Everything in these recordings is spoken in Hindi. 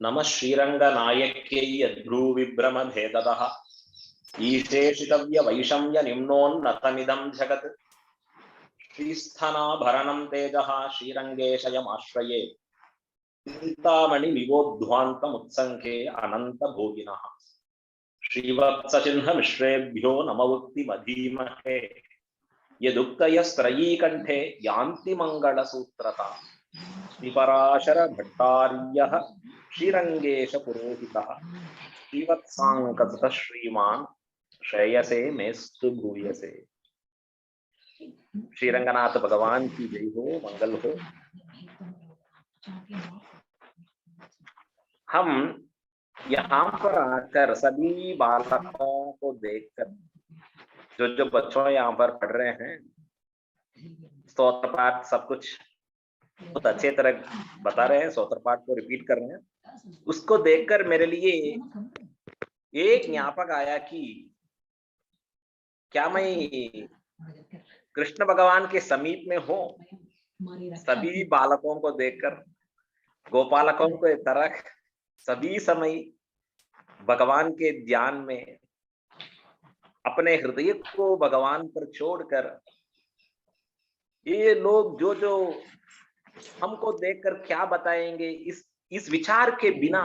नमः श्रीरंगनायक्यै यद्भ्रूविभ्रमभेददः ईशेषितव्य वैषम्य निम्नोन्नतमिदं जगत् श्रीस्थनाभरणं तेजः श्रीरंगेशयमाश्रये चिन्तामणिविवोध्वान्तमुत्सङ्खे अनन्तभोगिनः श्रीवत्सचिह्नमिश्रेभ्यो नमवुक्तिमधीमहे यदुक्तयस्त्रयीकण्ठे यान्ति मङ्गलसूत्रता श्रीपराशर भट्टार्यः श्रीरंगेश पुरोहितः श्रीवत्साङ्कतः श्रीमान् श्रेयसे मेस्तु भूयसे। श्रीरंगनाथ भगवान की जय हो, मंगल हो। हम यहाँ पर आकर सभी बालकों को देखकर जो बच्चों यहाँ पर पढ़ रहे हैं, स्तोत्र पाठ सब कुछ बहुत अच्छे तरह बता रहे हैं, स्तोत्र पाठ को रिपीट कर रहे हैं, उसको देखकर मेरे लिए एक ज्ञापक आया कि क्या मैं कृष्ण भगवान के समीप में हो, सभी बालकों को देखकर गोपालकों को तरह सभी समय भगवान के ध्यान में अपने हृदय को भगवान पर छोड़कर ये लोग जो जो हमको देखकर क्या बताएंगे, इस विचार के बिना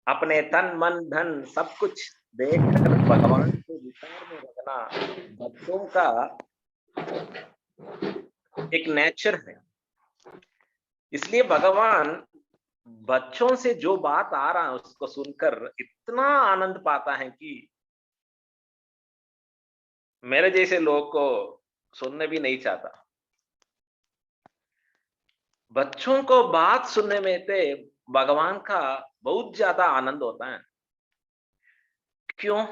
अपने तन मन धन सब कुछ देखकर भगवान के विचार में रखना बच्चों का एक नेचर है। इसलिए भगवान बच्चों से जो बात आ रहा है उसको सुनकर इतना आनंद पाता है कि मेरे जैसे लोग को सुनने भी नहीं चाहता। बच्चों को बात सुनने में तो भगवान का बहुत ज्यादा आनंद होता है। क्यों,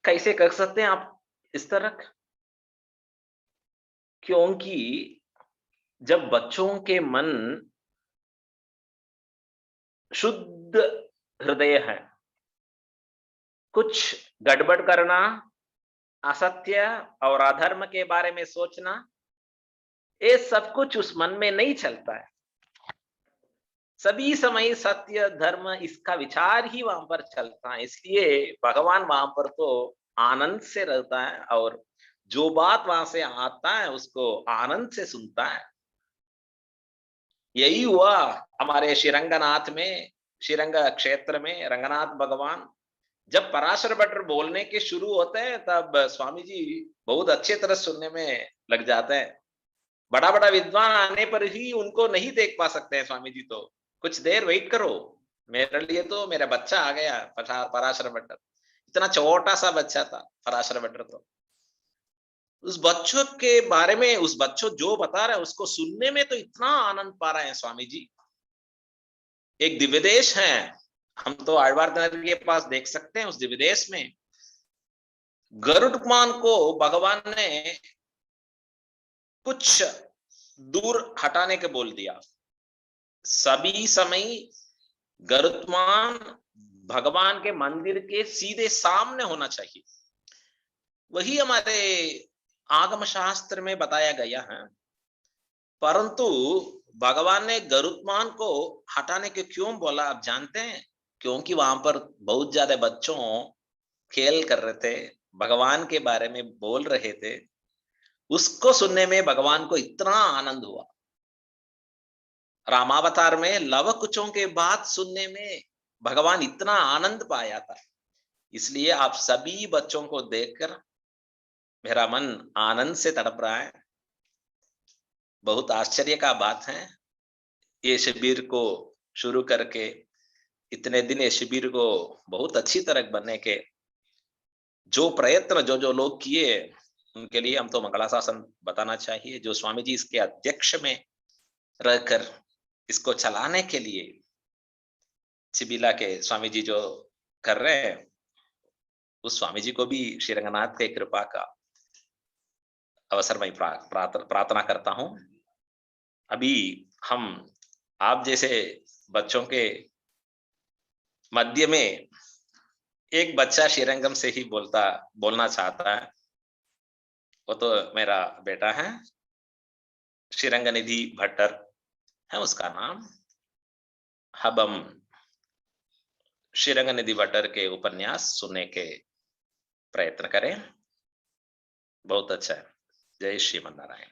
कैसे कर सकते हैं आप इस तरह? क्योंकि जब बच्चों के मन शुद्ध हृदय है, कुछ गड़बड़ करना, असत्य और अधर्म के बारे में सोचना, ये सब कुछ उस मन में नहीं चलता है। सभी समय सत्य धर्म इसका विचार ही वहां पर चलता है। इसलिए भगवान वहां पर तो आनंद से रहता है और जो बात वहां से आता है उसको आनंद से सुनता है। यही हुआ हमारे श्रीरंगनाथ में, श्रीरंग क्षेत्र में रंगनाथ भगवान जब पराशर भट्ट बोलने के शुरू होते हैं तब स्वामी जी बहुत अच्छे तरह सुनने में लग जाते हैं। बड़ा बड़ा विद्वान आने पर ही उनको नहीं देख पा सकते हैं स्वामी जी, तो कुछ देर वेट करो, मेरे लिए तो मेरा बच्चा आ गया पराशर भट्ट। इतना छोटा सा बच्चा था पराशर भट्ट, तो उस बच्चों के बारे में, उस बच्चों जो बता रहे हैं उसको सुनने में तो इतना आनंद पा रहे हैं स्वामी जी। एक दिव्यदेश है, हम तो आழ்वार नगर के पास देख सकते हैं। उस दिव्यदेश में गरुड़मान को भगवान ने कुछ दूर हटाने के बोल दिया। सभी समय गरुड़मान भगवान के मंदिर के सीधे सामने होना चाहिए। वही हमारे आगम शास्त्र में बताया गया है। परंतु भगवान ने गरुड़मान को हटाने के क्यों बोला आप जानते हैं? क्योंकि वहां पर बहुत ज्यादा बच्चों खेल कर रहे थे, भगवान के बारे में बोल रहे थे। उसको सुनने में भगवान को इतना आनंद हुआ। रामावतार में लव कुचों के बात सुनने में भगवान इतना आनंद पाया था। इसलिए आप सभी बच्चों को देखकर मेरा मन आनंद से तड़प रहा है। बहुत आश्चर्य का बात है, ये शिविर को शुरू करके इतने दिन ये शिविर को बहुत अच्छी तरह बनने के जो प्रयत्न जो लोग किए उनके लिए हम तो मंगलाशासन बताना चाहिए। जो स्वामी जी इसके अध्यक्ष में रहकर इसको चलाने के लिए चिबिला के स्वामी जी जो कर रहे हैं, उस स्वामी जी को भी श्रीरंगनाथ के कृपा का अवसर मैं प्रार्थना करता हूं। अभी हम आप जैसे बच्चों के मध्य में एक बच्चा श्रीरंगम से ही बोलना चाहता है। वो तो मेरा बेटा है, श्रीरंग निधि भट्टर है उसका नाम। अब हम श्रीरंग निधि भट्टर के उपन्यास सुनने के प्रयत्न करें। बहुत अच्छा है। जय श्रीमन नारायण।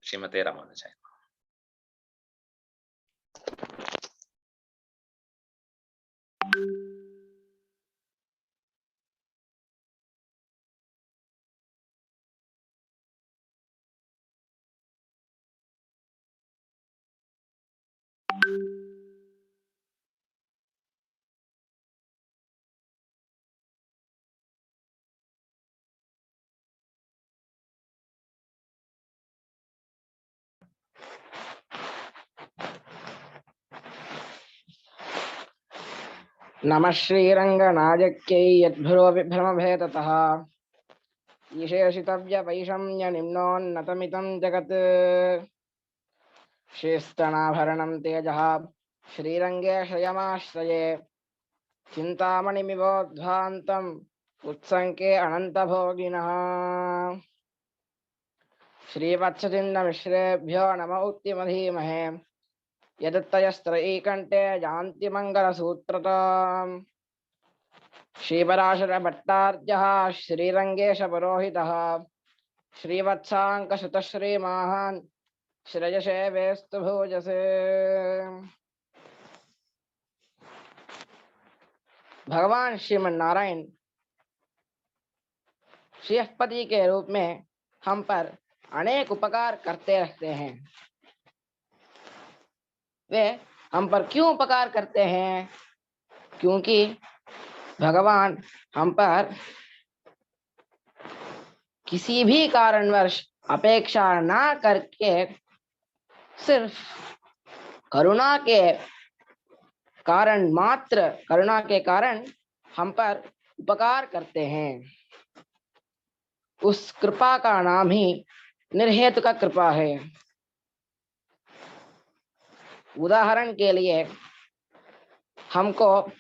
श्रीमते रामानुजाय। नमः श्रीरङ्गनायक्यै यद्भ्रुवविभ्रमभेदतः विशेषितव्यवैषम्यनिम्नोन्नतमिदं जगत् श्रीस्तनाभरणं तेजः श्रीरङ्गे शयमाश्रये चिन्तामणिमिवोद्ध्वान्तम् उत्सङ्के अनन्तभोगिनः श्रीवत्सचिन्नमिश्रेभ्यो नम उत्तिमधीमहे यदत्तयस्त्रयीकण्ठे यान्ति मङ्गलसूत्रताम् श्रीपराशर भट्टार्यः श्रीरङ्गेश पुरोहितः श्रीवत्साङ्कसुतश्रीमान् श्रेयसे वेस्तु भूजसे। भगवान श्रीमन नारायण श्रीपति के रूप में हम पर अनेक उपकार करते रहते हैं। वे हम पर क्यों उपकार करते हैं? क्योंकि भगवान हम पर किसी भी कारणवश अपेक्षा ना करके सिर्फ करुणा के कारण हम पर उपकार करते हैं। उस कृपा का नाम ही निर्हेतु का कृपा है। उदाहरण के लिए हमको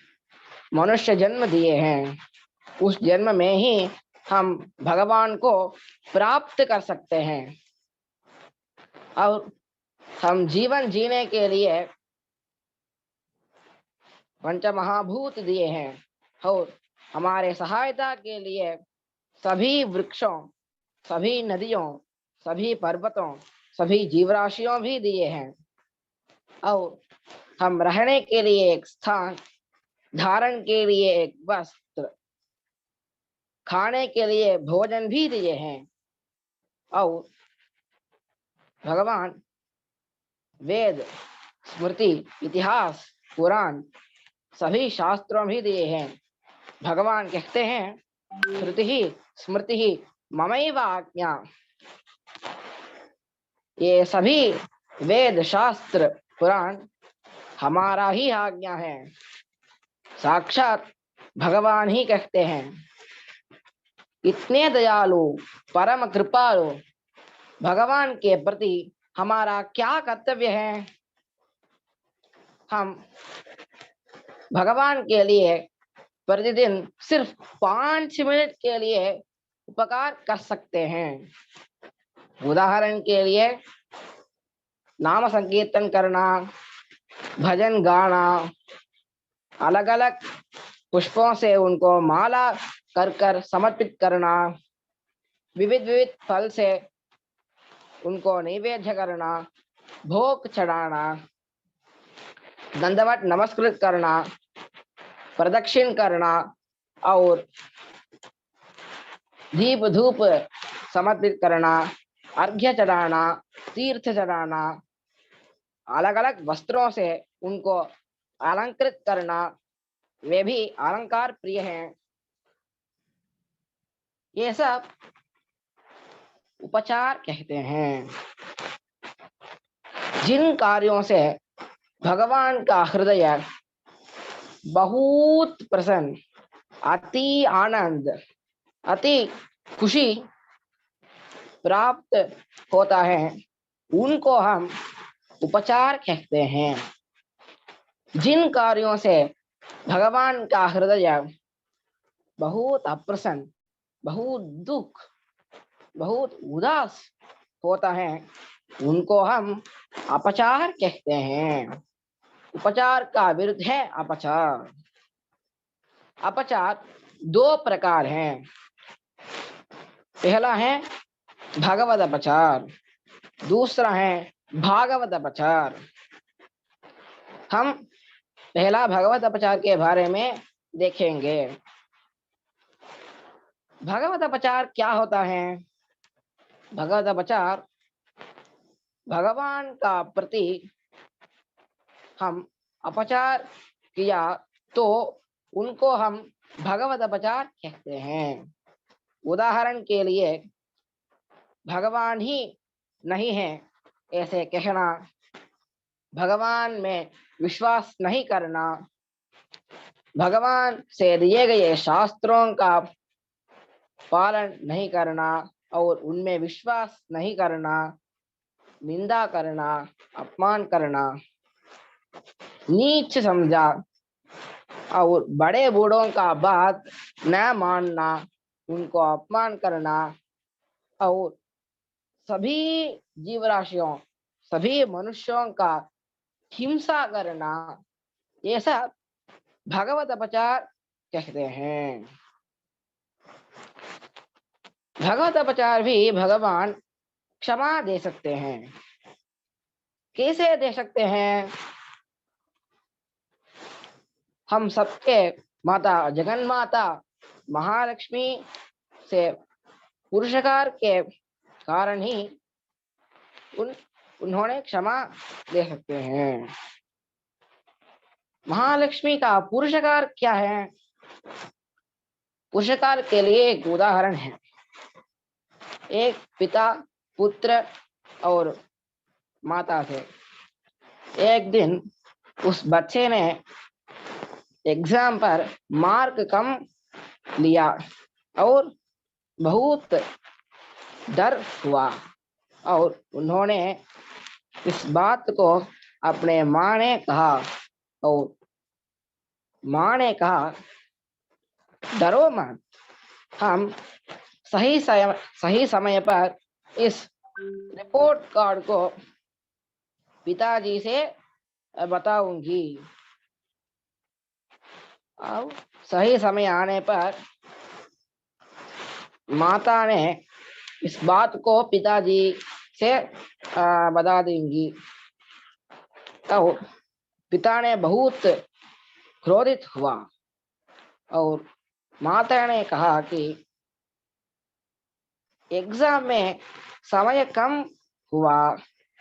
मनुष्य जन्म दिए हैं, उस जन्म में ही हम भगवान को प्राप्त कर सकते हैं और हम जीवन जीने के लिए पंच महाभूत दिए हैं और हमारे सहायता के लिए सभी वृक्षों, सभी नदियों, सभी पर्वतों, सभी जीवराशियों भी दिए हैं और हम रहने के लिए एक स्थान, धारण के लिए एक वस्त्र, खाने के लिए भोजन भी दिए हैं और भगवान वेद, स्मृति, इतिहास, पुराण सभी शास्त्रों भी दिए हैं। भगवान कहते हैं श्रुति ही स्मृति ही ममैव आज्ञा। ये सभी वेद, शास्त्र, पुराण हमारा ही आज्ञा है। साक्षात भगवान ही कहते हैं, इतने दयालु, परम कृपालु भगवान के प्रति हमारा क्या कर्तव्य है? हम भगवान के लिए प्रतिदिन सिर्फ 5 मिनट के लिए उपकार कर सकते हैं। उदाहरण के लिए नाम संकीर्तन करना, भजन गाना, अलग अलग पुष्पों से उनको माला कर कर समर्पित करना, विविध विविध फल से उनको नैवेद्य करना, भोग चढ़ाना, दंडवत नमस्कृत करना, प्रदक्षिण करना और दीप धूप समर्पित करना, अर्घ्य चढ़ाना, तीर्थ चढ़ाना, अलग अलग वस्त्रों से उनको अलंकृत करना, वे भी अलंकार प्रिय हैं। ये सब उपचार कहते हैं। जिन कार्यों से भगवान का हृदय बहुत प्रसन्न, अति आनंद, अति खुशी प्राप्त होता है, उनको हम उपचार कहते हैं। जिन कार्यों से भगवान का हृदय बहुत अप्रसन्न, बहुत दुख, बहुत उदास होता है, उनको हम अपचार कहते हैं। उपचार का विरुद्ध है अपचार। अपचार दो प्रकार हैं। पहला है भगवत अपचार, दूसरा है भागवत अपचार। हम पहला भगवत अपचार के बारे में देखेंगे। भगवत अपचार क्या होता है? भगवत अपचार भगवान का प्रति हम अपचार किया तो उनको हम भगवत अपचार कहते हैं। उदाहरण के लिए भगवान ही नहीं है ऐसे कहना, भगवान में विश्वास नहीं करना, भगवान से दिए गए शास्त्रों का पालन नहीं करना और उनमें विश्वास नहीं करना, निंदा करना, अपमान करना, नीच समझा और बड़े बूढ़ों का बात न मानना, उनको अपमान करना और सभी जीवराशियों, सभी मनुष्यों का हिंसा करना, ये सब भगवत अपचार कहते हैं। भगवत अपचार भी भगवान क्षमा दे सकते हैं। कैसे दे सकते हैं? हम सबके माता जगन माता महालक्ष्मी से पुरुषकार के कारण ही उन्होंने क्षमा दे सकते हैं। महालक्ष्मी का पुरुषकार क्या है? पुरुषकार के लिए एक उदाहरण है। एक पिता, पुत्र और माता थे। एक दिन उस बच्चे ने एग्जाम पर मार्क कम लिया और बहुत डर हुआ और उन्होंने इस बात को अपने माँ ने कहा और माँ ने कहा, डरो मत, हम सही समय पर इस रिपोर्ट कार्ड को पिताजी से बताऊंगी। अब सही समय आने पर माता ने इस बात को पिताजी से बता देंगी। तो पिता ने बहुत क्रोधित हुआ और माता ने कहा कि एग्जाम में समय कम हुआ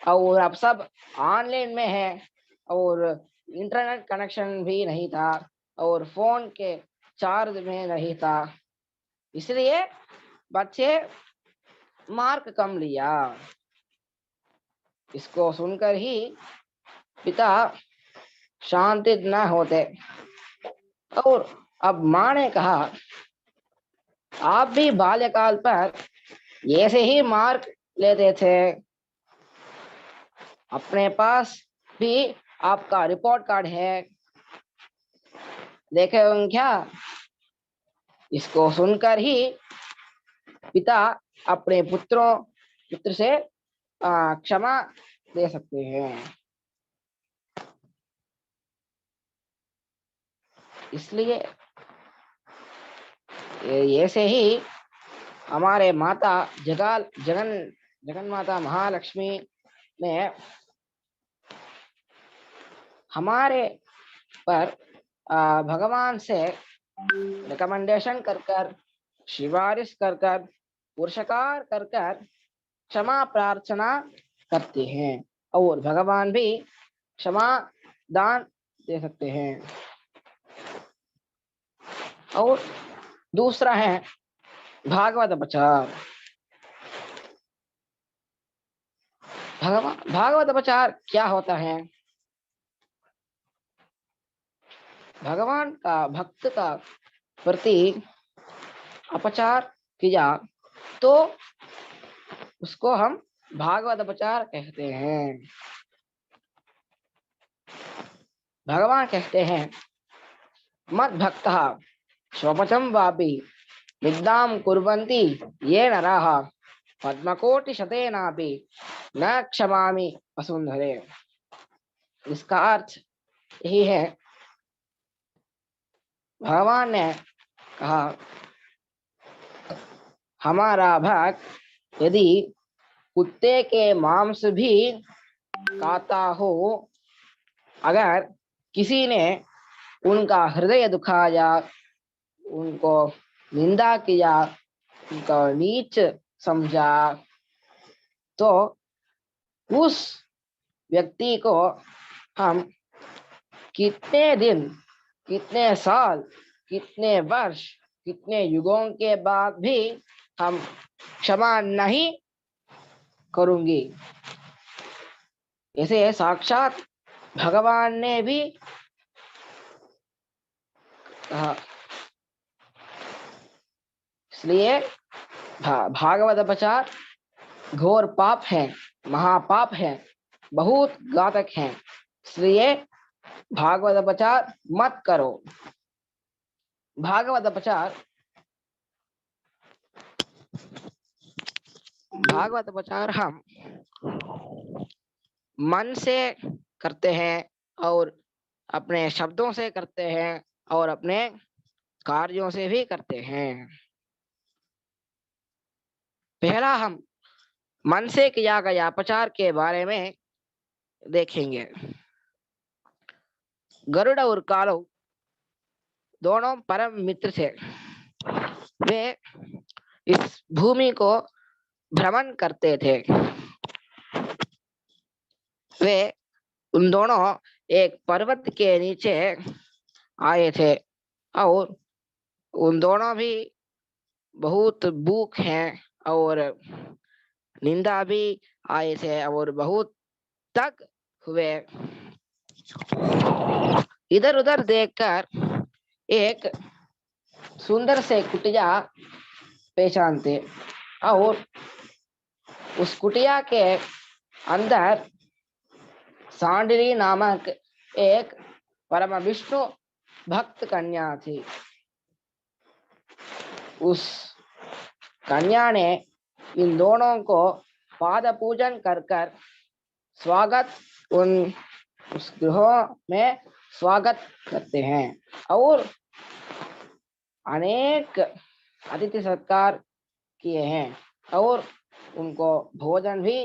और अब सब ऑनलाइन में है और इंटरनेट कनेक्शन भी नहीं था और फोन के चार्ज में नहीं था, इसलिए बच्चे मार्क कम लिया। इसको सुनकर ही पिता शांतित न होते और अब माँ ने कहा, आप भी बाल्यकाल पर ऐसे ही मार्क लेते थे, अपने पास भी आपका रिपोर्ट कार्ड है, देखे होंगे क्या? इसको सुनकर ही पिता अपने पुत्र से क्षमा दे सकते हैं। इसलिए ऐसे ही हमारे माता जगन माता महालक्ष्मी ने हमारे पर भगवान से रिकमेंडेशन कर सिफारिश कर पुरस्कार कर क्षमा प्रार्थना करते हैं और भगवान भी क्षमा दान दे सकते हैं। और दूसरा है भागवत अपचार। भागवत अपचार क्या होता है? भगवान का भक्त का प्रति अपचार किया तो उसको हम भागवत अपचार कहते हैं। भगवान कहते हैं, मद भक्तः स्वपचम वापि विद्याम कुर्वन्ति ये नराः पद्मकोटि शतेनापि न क्षमामि वसुंधरे। इसका अर्थ, यही है। भगवान ने कहा हमारा भक्त यदि कुत्ते के मांस भी खाता हो, अगर किसी ने उनका हृदय दुखाया, उनको निंदा किया, उनको नीच समझा, तो उस व्यक्ति को हम कितने दिन, कितने साल, कितने वर्ष, कितने युगों के बाद भी हम क्षमा नहीं करूंगी। ऐसे साक्षात भगवान ने भी कहा। इसलिए भागवत प्रचार घोर पाप है, महापाप है, बहुत घातक है। इसलिए भागवत प्रचार मत करो। भागवत प्रचार हम मन से करते हैं और अपने शब्दों से करते हैं और अपने कार्यों से भी करते हैं। पहला हम मन से किया गया प्रचार के बारे में देखेंगे। गरुड़ और कालू दोनों परम मित्र थे। वे इस भूमि को भ्रमण करते थे। वे उन दोनों एक पर्वत के नीचे आए थे और उन दोनों भी बहुत भूख हैं और निंदा भी आए थे और बहुत तक हुए। इधर उधर देखकर एक सुंदर से कुटिया पहचानते और उस कुटिया के अंदर सांडली नामक एक परम विष्णु भक्त कन्या थी। उस कन्या ने इन दोनों को पाद पूजन कर कर स्वागत उस गृह में स्वागत करते हैं और अनेक अतिथि सत्कार किए हैं और उनको भोजन भी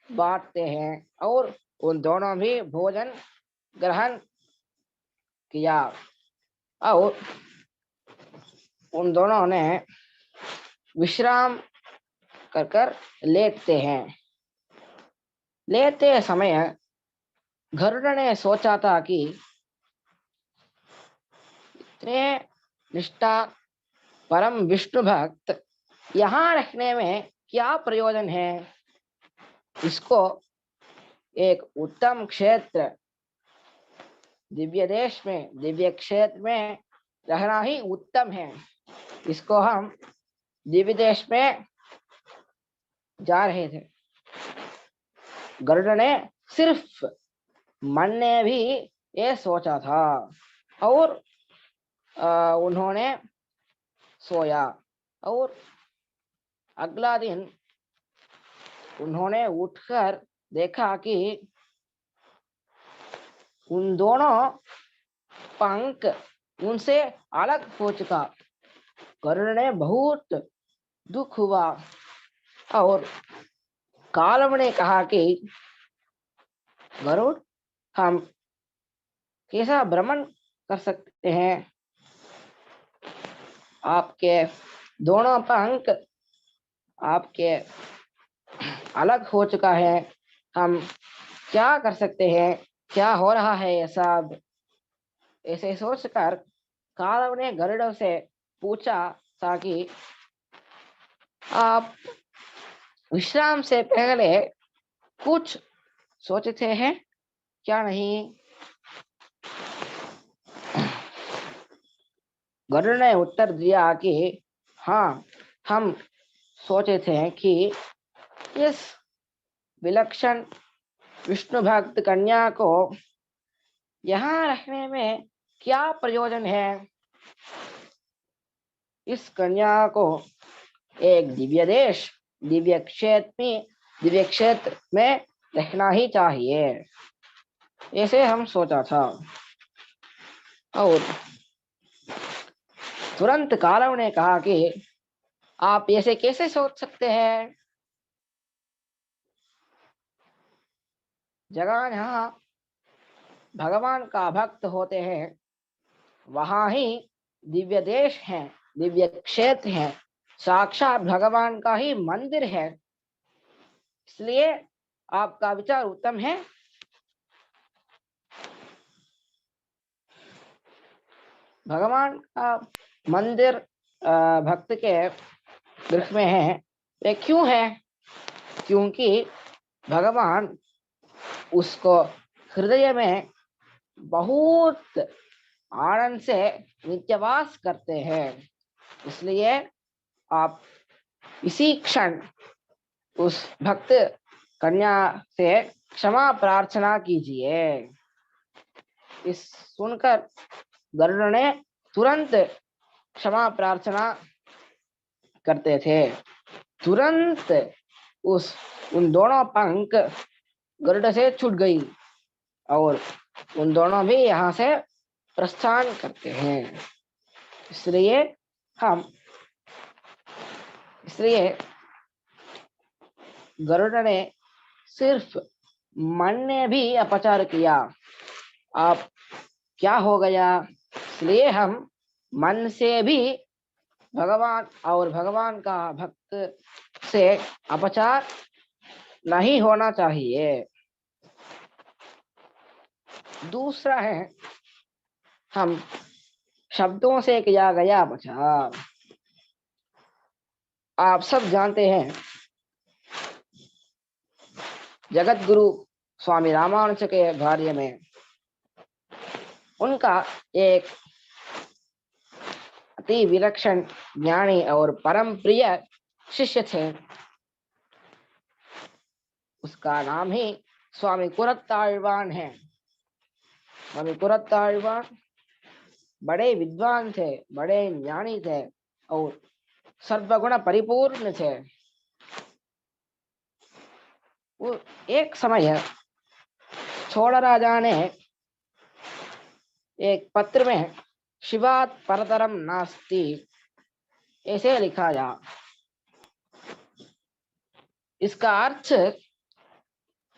बांटते हैं और उन दोनों भी भोजन ग्रहण किया और उन दोनों ने विश्राम कर कर लेटते हैं। लेते समय गरुड़ ने सोचा था कि इतने निष्ठा परम विष्णु भक्त यहाँ रखने में क्या प्रयोजन है। इसको एक उत्तम क्षेत्र दिव्य देश में, दिव्य क्षेत्र में रहना ही उत्तम है। इसको हम दिव्य देश में जा रहे थे। गरुड़ ने सिर्फ मन ने भी ये सोचा था और उन्होंने सोया और अगला दिन उन्होंने उठकर देखा कि उन दोनों पंख उनसे अलग हो चुका। गरुड़ ने बहुत दुख हुआ और कालव ने कहा कि गरुड़, हम कैसा भ्रमण कर सकते हैं। आपके दोनों पंख आपके अलग हो चुका है। हम क्या कर सकते हैं, क्या हो रहा है ये सब। ऐसे सोचकर कालव ने गरुड़ से पूछा था कि आप विश्राम से पहले कुछ सोचते हैं क्या नहीं। गरुड़ ने उत्तर दिया कि हाँ, हम सोचे थे कि इस विलक्षण विष्णु भक्त कन्या को यहाँ रखने में क्या प्रयोजन है। इस कन्या को एक दिव्य देश, दिव्य क्षेत्र में रखना ही चाहिए। ऐसे हम सोचा था। और तुरंत कालव ने कहा कि आप ऐसे कैसे सोच सकते हैं? जगह जहाँ भगवान का भक्त होते हैं वहां ही दिव्य देश है, दिव्य क्षेत्र है, साक्षात भगवान का ही मंदिर है। इसलिए आपका विचार उत्तम है। भगवान का मंदिर भक्त के गृह में है। ये क्यों है? क्योंकि भगवान उसको हृदय में बहुत आनंद से नित्यवास करते हैं। इसलिए आप इसी क्षण उस भक्त कन्या से क्षमा प्रार्थना कीजिए। इस सुनकर गरुड़ ने तुरंत क्षमा प्रार्थना करते थे। तुरंत उन दोनों पंख गरुड़ से छूट गई और उन दोनों भी यहाँ से प्रस्थान करते हैं। इसलिए गरुड़ ने सिर्फ मन ने भी अपचार किया। आप क्या हो गया? इसलिए हम मन से भी भगवान और भगवान का भक्त से अपचार नहीं होना चाहिए। दूसरा है, हम शब्दों से किया गया अपचार। आप सब जानते हैं जगत गुरु स्वामी रामानुज के बारे में। उनका एक अति विलक्षण ज्ञानी और परम प्रिय शिष्य थे। उसका नाम ही स्वामी कुरत्ताழ்वान है। स्वामी कुरत्ताழ்वान बड़े विद्वान थे, बड़े ज्ञानी थे और सर्वगुण परिपूर्ण थे। वो एक समय छोड़ राजा ने एक पत्र में शिवात् परतरम नास्ति ऐसे लिखा जा। इसका अर्थ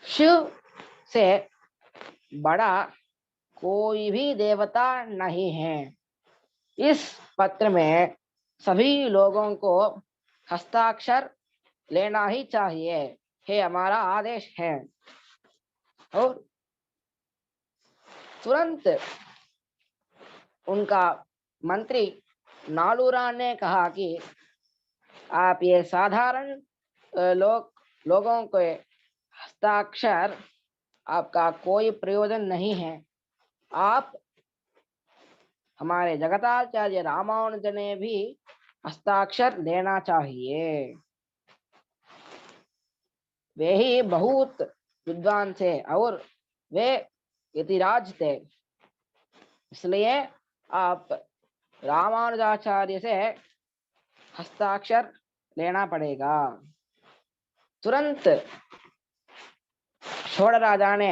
शिव से बड़ा कोई भी देवता नहीं है। इस पत्र में सभी लोगों को हस्ताक्षर लेना ही चाहिए, ये हमारा आदेश है। और तुरंत उनका मंत्री नालूरान ने कहा कि आप ये साधारण लोगों के हस्ताक्षर आपका कोई प्रयोजन नहीं है। आप हमारे जगताचार्य रामानुज ने भी हस्ताक्षर लेना चाहिए। वे ही बहुत विद्वान थे और वे यतिराज थे। इसलिए आप रामानुजाचार्य से हस्ताक्षर लेना पड़ेगा। तुरंत छोड़ राजा ने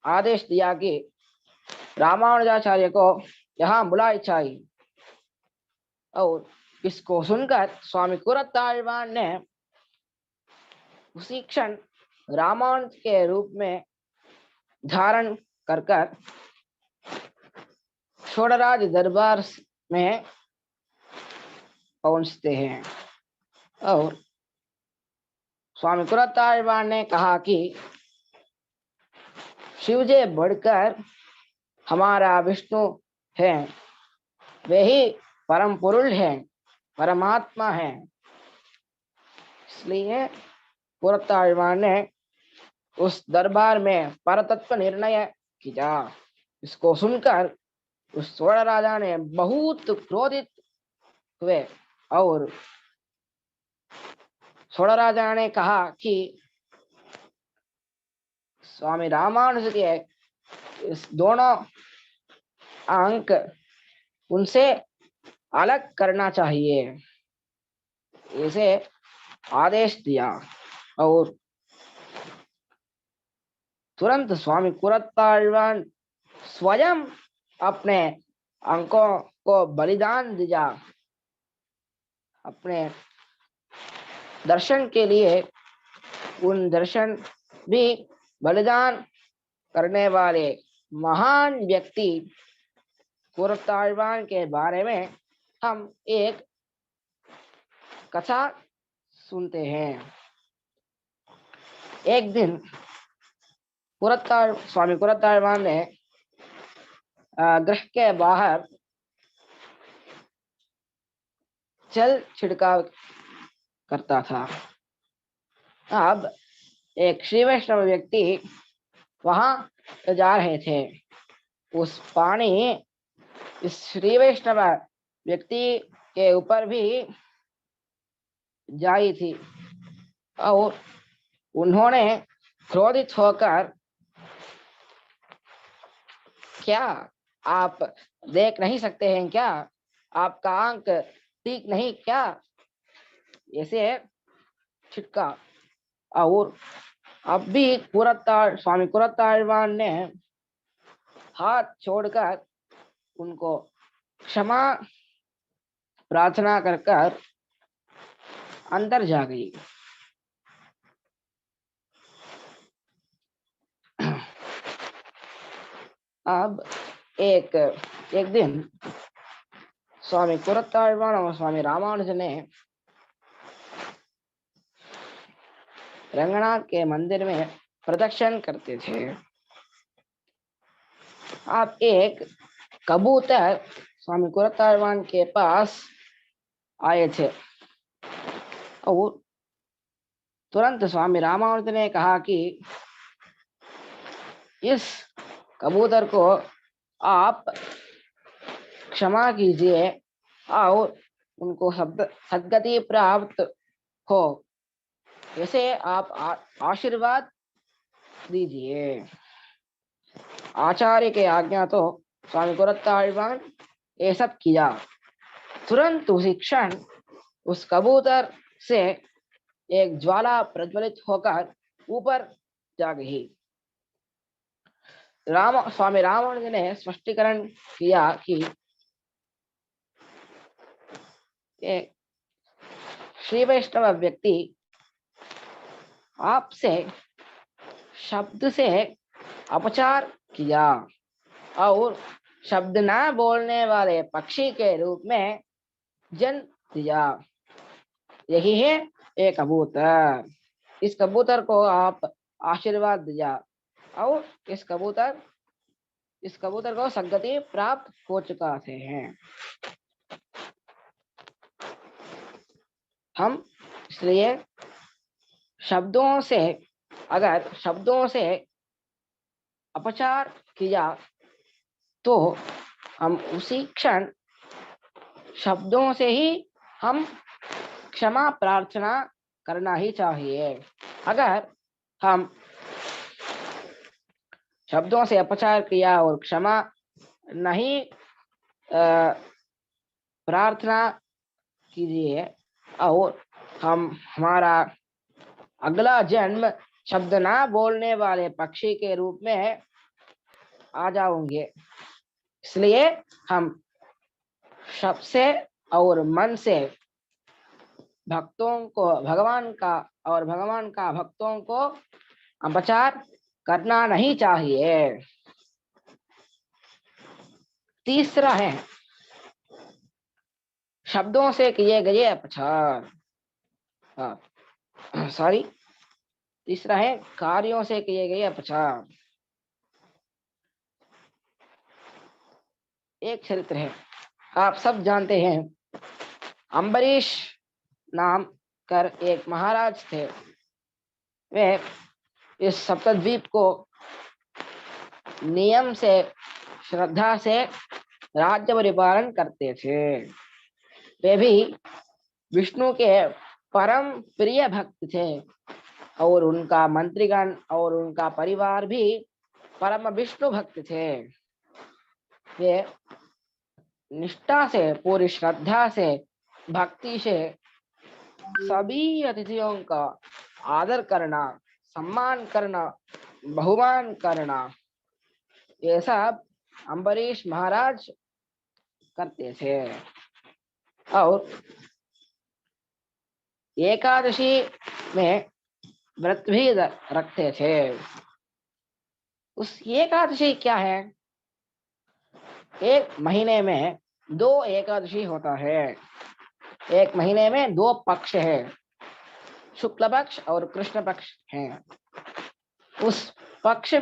आदेश दिया कि रामानुजाचार्य को यहाँ बुलाई चाहिए। और इसको सुनकर स्वामी कुरत्ताழ்वान ने उसी क्षण रामानुज के रूप में धारण कर छोड़राज दरबार में पहुंचते हैं। और स्वामी कुरत्ताழ்वान ने कहा कि शिव जी बढ़कर हमारा विष्णु है, वे ही परम पुरुष है, परमात्मा है। इसलिए कुरत्ताழ்वान ने उस दरबार में परतत्व निर्णय किया। इसको सुनकर उस चोड़ राजा ने बहुत क्रोधित हुए और चोड़ राजा ने कहा कि स्वामी रामानुज के इस दोनों अंक उनसे अलग करना चाहिए, इसे आदेश दिया। और तुरंत स्वामी कुरत्ताழ்वान स्वयं अपने अंकों को बलिदान दिया। अपने दर्शन के लिए उन दर्शन भी बलिदान करने वाले महान व्यक्ति कुरत्ताழ்वान के बारे में हम एक कथा सुनते हैं। एक दिन स्वामी कुरत्ताழ்वान ने गृह के बाहर जल छिड़काव करता था। अब एक श्री वैष्णव व्यक्ति वहां जा रहे थे। उस पानी इस श्री वैष्णव व्यक्ति के ऊपर भी जाई थी और उन्होंने क्रोधित होकर, क्या आप देख नहीं सकते हैं क्या? आपका आंख ठीक नहीं क्या? ऐसे छिटका। और अब भी स्वामी कुरत्ताழ்वान ने हाथ छोड़कर उनको क्षमा प्रार्थना कर कर अंदर जा गई। अब एक दिन स्वामी कुरत्ताழ்वान और स्वामी रामानुज ने रंगनाथ के मंदिर में प्रदक्षिण करते थे। अब एक कबूतर स्वामी कुरत्ताழ்वान के पास आए थे और तुरंत स्वामी रामानुज ने कहा कि इस कबूतर को आप क्षमा कीजिए और उनको सद्गति प्राप्त हो, ऐसे आप आशीर्वाद दीजिए। आचार्य के आज्ञा तो स्वामी कुरत्ताழ்वान ये सब किया। तुरंत उसी क्षण उस कबूतर से एक ज्वाला प्रज्वलित होकर ऊपर जा गई। स्वामी रामानुज ने स्पष्टीकरण किया कि श्री वैष्णव व्यक्ति आपसे शब्द से अपचार किया और शब्द न बोलने वाले पक्षी के रूप में जन्म दिया। यही है एक कबूतर। इस कबूतर को आप आशीर्वाद दिया और इस कबूतर को सद्गति प्राप्त हो चुका है। हम इसलिए अगर शब्दों से अपचार किया तो हम उसी क्षण शब्दों से ही हम क्षमा प्रार्थना करना ही चाहिए। अगर हम शब्दों से अपचार किया और क्षमा नहीं प्रार्थना कीजिए और हमारा अगला जन्म शब्द ना बोलने वाले पक्षी के रूप में आ जाओगे। इसलिए हम शब्द से और मन से भगवान का भक्तों को अपचार करना नहीं चाहिए। तीसरा है शब्दों से किए गए अपचार। तीसरा है कार्यों से किए गए अपचार। एक चरित्र है, आप सब जानते हैं। अम्बरीश नाम कर एक महाराज थे। वे इस सप्तद्वीप को नियम से श्रद्धा से राज्य परिपालन करते थे। वे भी विष्णु के परम प्रिय भक्त थे और उनका मंत्रीगण और उनका परिवार भी परम विष्णु भक्त थे। वे निष्ठा से, पूरी श्रद्धा से, भक्ति से सभी अतिथियों का आदर करना, सम्मान करना बहुमान करना, ये सब अम्बरीश महाराज करते थे। और एकादशी में व्रत भी रखते थे। उस एकादशी क्या है? एक महीने में 2 एकादशी होता है। एक महीने में 2 पक्ष है, शुक्ल पक्ष और कृष्ण पक्ष है। उस पक्ष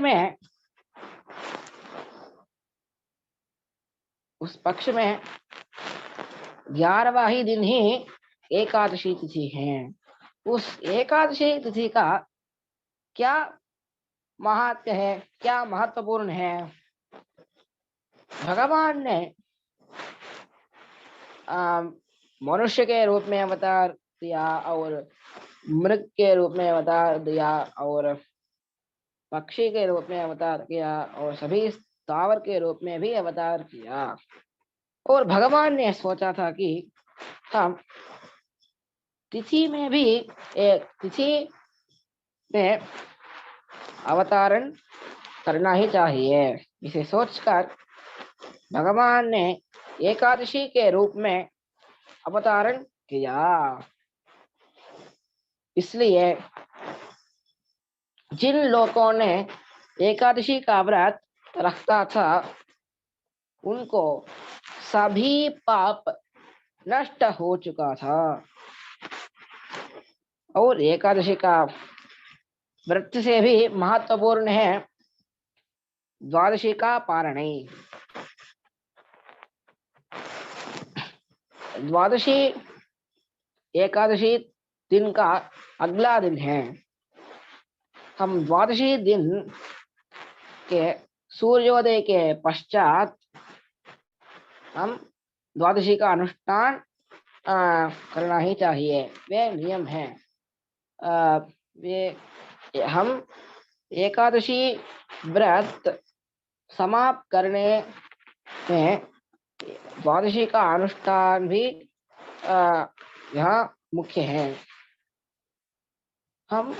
में 11वां ही दिन ही एकादशी तिथि है। उस एकादशी तिथि का क्या महात्म्य है, क्या महत्वपूर्ण है? भगवान ने मनुष्य के रूप में अवतार दिया और मृग के रूप में अवतार दिया और पक्षी के रूप में अवतार किया और सभी स्थावर के रूप में भी अवतार किया। और भगवान ने सोचा था कि हम तिथि में भी एक तिथि में अवतारण करना ही चाहिए। इसे सोचकर भगवान ने एकादशी के रूप में अवतारण किया। इसलिए जिन लोगों ने एकादशी का व्रत रखता था उनको सभी पाप नष्ट हो चुका था। और एकादशी का व्रत से भी महत्वपूर्ण है द्वादशी का पारणी। द्वादशी एकादशी दिन का अगला दिन है। हम द्वादशी दिन के सूर्योदय के पश्चात हम द्वादशी का अनुष्ठान करना ही चाहिए। वे नियम हैं। वे हम एकादशी व्रत समाप्त करने में द्वादशी का अनुष्ठान भी यहाँ मुख्य है। हम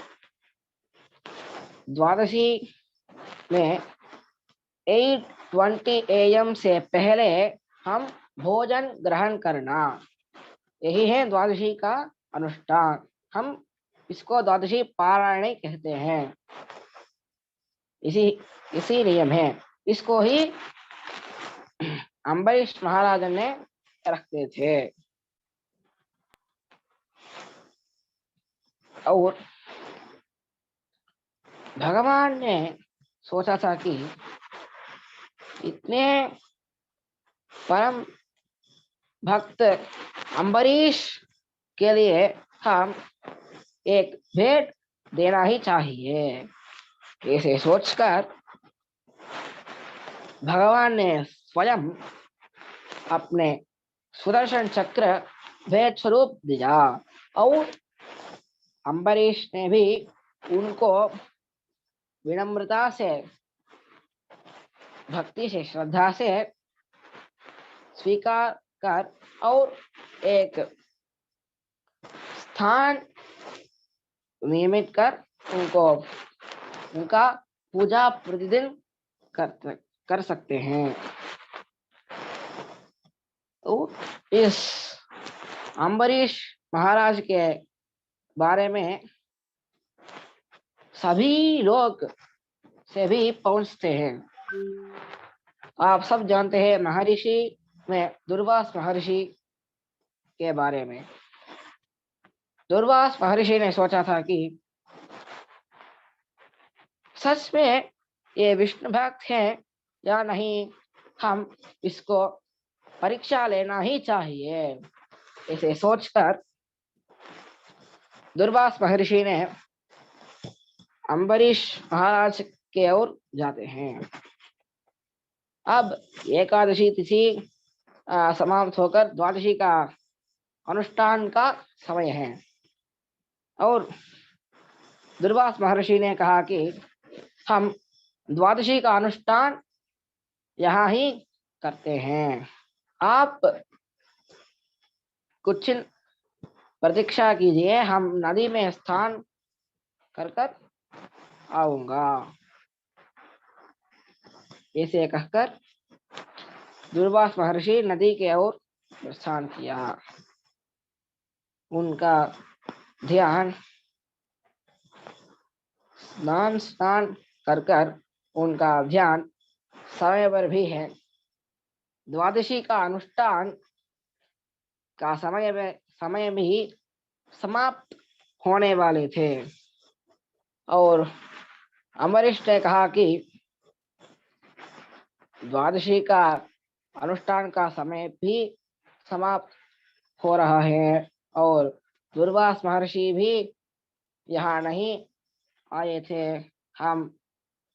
द्वादशी में 8:20 AM से पहले हम भोजन ग्रहण करना, यही है द्वादशी का अनुष्ठान। हम इसको द्वादशी पारायण कहते हैं। इसी नियम है। इसको ही अम्बरीश महाराज ने रखते थे। और भगवान ने सोचा था कि इतने परम भक्त अम्बरीश के लिए हम एक भेंट देना ही चाहिए। ऐसे सोचकर भगवान ने स्वयं अपने सुदर्शन चक्र भेंट स्वरूप दिया और अम्बरीश ने भी उनको विनम्रता से, भक्ति से, श्रद्धा से स्वीकार कर और एक स्थान नियमित कर उनका पूजा प्रतिदिन कर सकते हैं। तो इस अम्बरीश महाराज के बारे में सभी लोग से भी पहुंचते हैं। आप सब जानते हैं महर्षि में दुर्वास महर्षि के बारे में। दुर्वास महर्षि ने सोचा था कि सच में ये विष्णु भक्त है या नहीं, हम इसको परीक्षा लेना ही चाहिए। इसे सोचकर दुर्वास महर्षि ने अम्बरीश महाराज के ओर जाते हैं। अब एकादशी तिथि समाप्त होकर द्वादशी का अनुष्ठान का समय है और दुर्वास महर्षि ने कहा कि हम द्वादशी का अनुष्ठान यहाँ ही करते हैं। आप कुछ प्रतीक्षा कीजिए, हम नदी में स्नान कर आऊंगा। ऐसे कहकर दुर्वास महर्षि नदी के ओर प्रस्थान किया। उनका ध्यान स्नान कर कर उनका ध्यान समय पर भी है। द्वादशी का अनुष्ठान का समय भी समाप्त होने वाले थे और अम्बरीश ने कहा कि द्वादशी का अनुष्ठान का समय भी समाप्त हो रहा है और दुर्वास महर्षि भी यहाँ नहीं आए थे। हम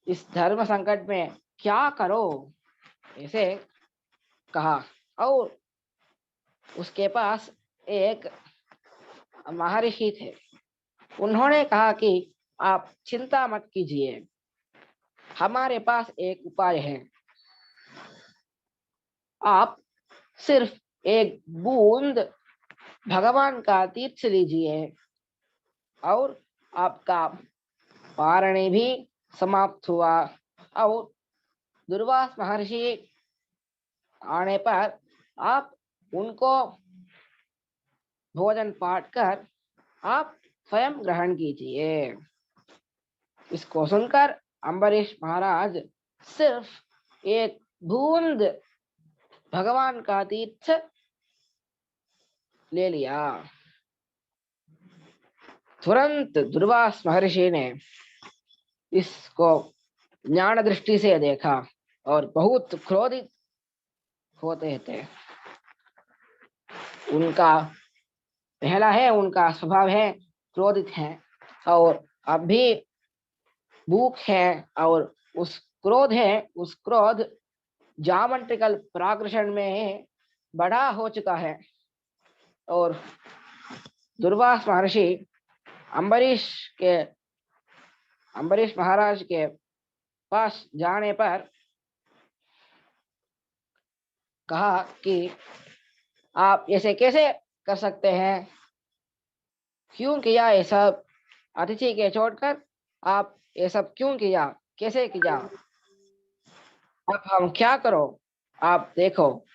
इस धर्म संकट में क्या करो, ऐसे कहा। और उसके पास एक महर्षि थे। उन्होंने कहा कि आप चिंता मत कीजिए, हमारे पास एक उपाय है। आप सिर्फ एक बूंद भगवान का तीर्थ लीजिए और आपका पारणी भी समाप्त हुआ। और दुर्वास महर्षि आने पर आप उनको भोजन पाठ कर आप स्वयं ग्रहण कीजिए। इसको सुनकर अम्बरीश महाराज सिर्फ एक बूंद भगवान का तीर्थ ले लिया। तुरंत दुर्वास महर्षि ने इसको ज्ञान दृष्टि से देखा और बहुत क्रोधित होते थे। उनका स्वभाव है क्रोधित है और अब भी भूख है और उस क्रोध जामंत्रिकल प्राकृषण में बड़ा हो चुका है। और दुर्वास महर्षि अम्बरीश महाराज के पास जाने पर कहा कि आप ऐसे कैसे कर सकते हैं, क्यों किया ये सब, अतिथि के छोड़कर आप ये सब क्यों किया, कैसे किया, अब हम क्या करो, आप देखो।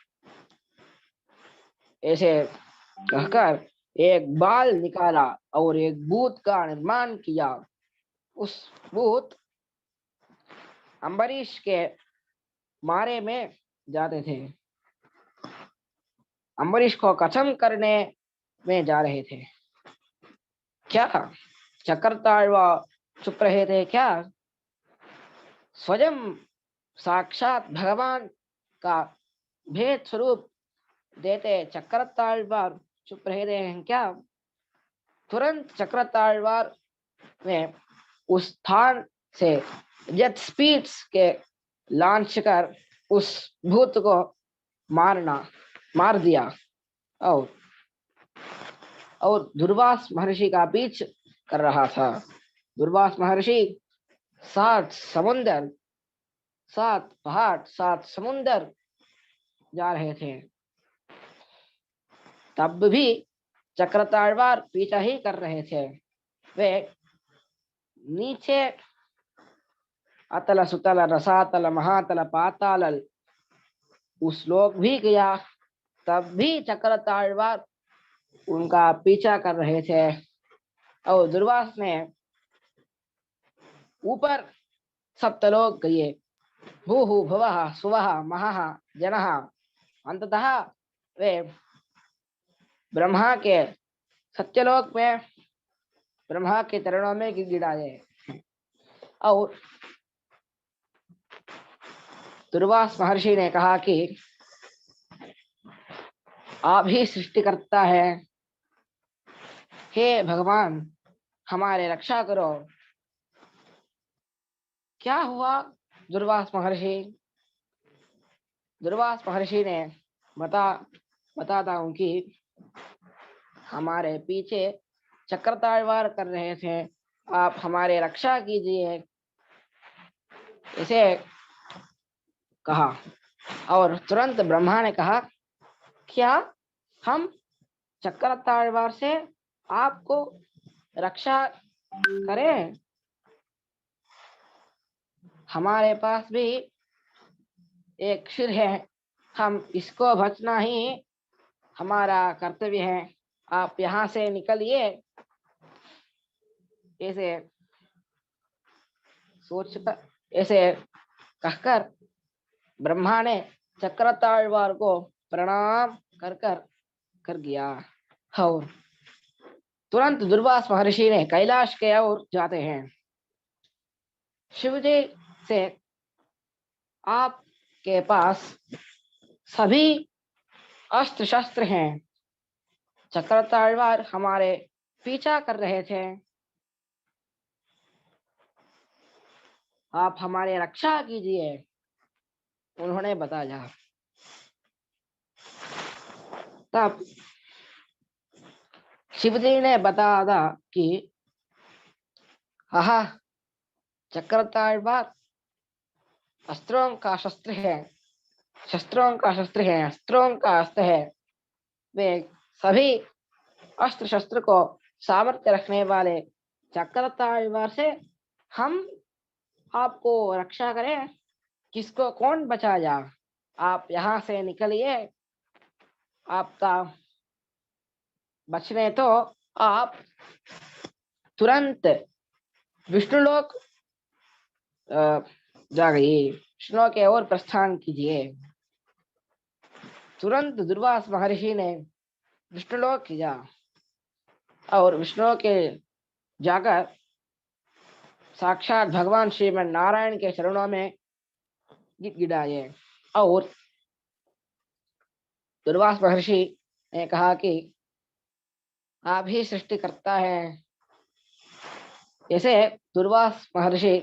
ऐसे कहकर एक बाल निकाला और एक भूत का निर्माण किया। उस भूत अम्बरीश के मारे में जाते थे, अम्बरीश को खत्म करने में जा रहे थे। क्या चक्रतालवार चुप रहे थे क्या? स्वयं साक्षात भगवान का भेद स्वरूप देते चक्रतालवार चुप रहे थे क्या? तुरंत चक्रतालवार में उस स्थान से जेट स्पीड के लॉन्च कर उस भूत को मार दिया और दुर्वास महर्षि का पीछा कर रहा था। दुर्वास महर्षि 7 समुंदर, 7 पहाड़, 7 समुंदर जा रहे थे, तब भी चक्रतालवार पीछा ही कर रहे थे। वे नीचे अतल सुतल रसातल महातल पाताल उस लोक भी गया, तब भी चक्रतालवार उनका पीछा कर रहे थे। और दुर्वास ने ऊपर सप्तलोक गए, भूः भुवः सुवः महः जनः, अंततः वे ब्रह्मा के सत्यलोक में ब्रह्मा के चरणों में गिड़गिड़ाए। और दुर्वास महर्षि ने कहा कि आप ही सृष्टिकर्ता है, हे भगवान हमारे रक्षा करो। क्या हुआ दुर्वास महर्षि ने बताता हूं कि हमारे पीछे चक्रतालवार कर रहे थे, आप हमारे रक्षा कीजिए, इसे कहा। और तुरंत ब्रह्मा ने कहा, क्या हम चक्रतालवार से आपको रक्षा करें? हमारे पास भी एक सिर है, हम इसको बचना ही हमारा कर्तव्य है। आप यहाँ से निकलिए। ऐसे सोचकर, ऐसे कहकर ब्रह्मा ने चक्रताழ்वार को प्रणाम कर कर कर गया। और तुरंत दुर्वास महर्षि ने कैलाश के ओर जाते हैं। शिवजी से आपके पास सभी अस्त्र शस्त्र हैं। चक्रताழ்वार हमारे पीछा कर रहे थे, आप हमारी रक्षा कीजिए। उन्होंने बताया। तब शिवजी ने बताया कि आहा, चक्रताழ்वार अस्त्रों का शस्त्र है, शस्त्रों का शस्त्र है, अस्त्रों का अस्त्र है। वे सभी अस्त्र शस्त्र को सामर्थ्य रखने वाले चक्रताழ்वार से हम आपको रक्षा करें, किसको कौन बचाया। आप यहाँ से निकलिए। आपका बचने तो आप तुरंत विष्णुलोक जाइए, विष्णु के ओर प्रस्थान कीजिए। तुरंत दुर्वास महर्षि ने विष्णुलोक किया और विष्णु के जाकर साक्षात भगवान श्रीमन नारायण के चरणों में गिड़गिड़ाए। और दुर्वास महर्षि ने कहा कि आप ही सृष्टि करता है। ऐसे दुर्वास महर्षि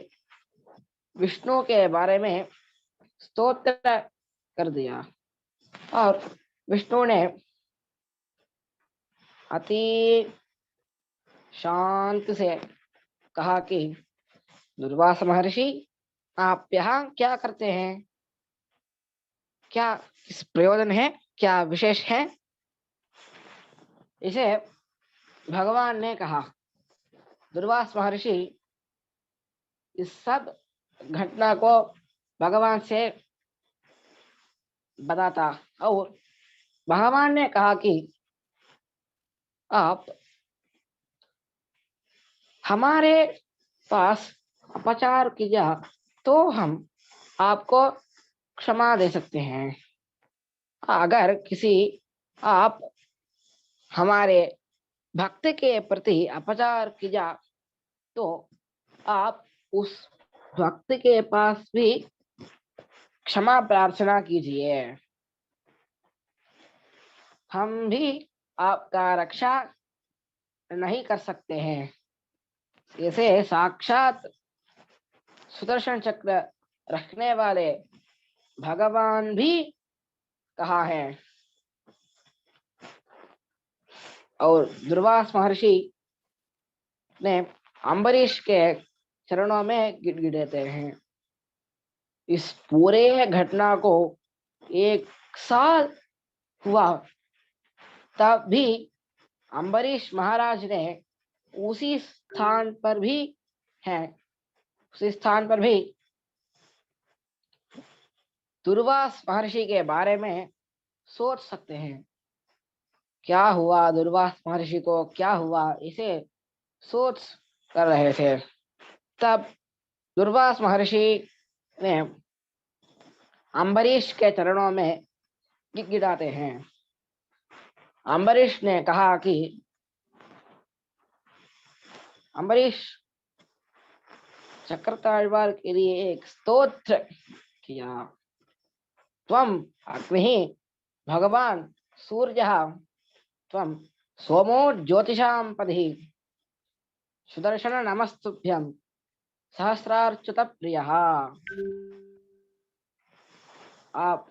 विष्णु के बारे में स्तोत्र कर दिया और विष्णु ने अति शांत से कहा कि दुर्वास महर्षि, आप यहाँ क्या करते हैं? क्या किस प्रयोजन है? क्या विशेष है? इसे भगवान ने कहा। दुर्वास महर्षि इस सब घटना को भगवान से बताता और भगवान ने कहा कि आप हमारे पास अपचार किया तो हम आपको क्षमा दे सकते हैं। अगर किसी आप हमारे भक्त के प्रति अपचार किया तो आप उस भक्त के पास भी क्षमा प्रार्थना कीजिए। हम भी आपका रक्षा नहीं कर सकते हैं। इसे साक्षात सुदर्शन चक्र रखने वाले भगवान भी कहा है। और दुर्वास महर्षि ने अम्बरीश के चरणों में गिड़गिड़ाते हैं। इस पूरे घटना को 1 साल हुआ, तब भी अम्बरीश महाराज ने उसी स्थान पर भी दुर्वास महर्षि के बारे में सोच सकते हैं। क्या हुआ, दुर्वास महर्षि को क्या हुआ, इसे सोच कर रहे थे। तब दुर्वास महर्षि ने अम्बरीश के चरणों में गिड़गिड़ाते हैं। अम्बरीश ने कहा कि अम्बरीश चक्रताழ்वार के लिए एक स्तोत्र किया। त्वम अग्निः भगवान सूर्यः त्वम सोमो ज्योतिषां पदिः सुदर्शन नमस्तुभ्यं सहस्रार्च्युत प्रियः। आप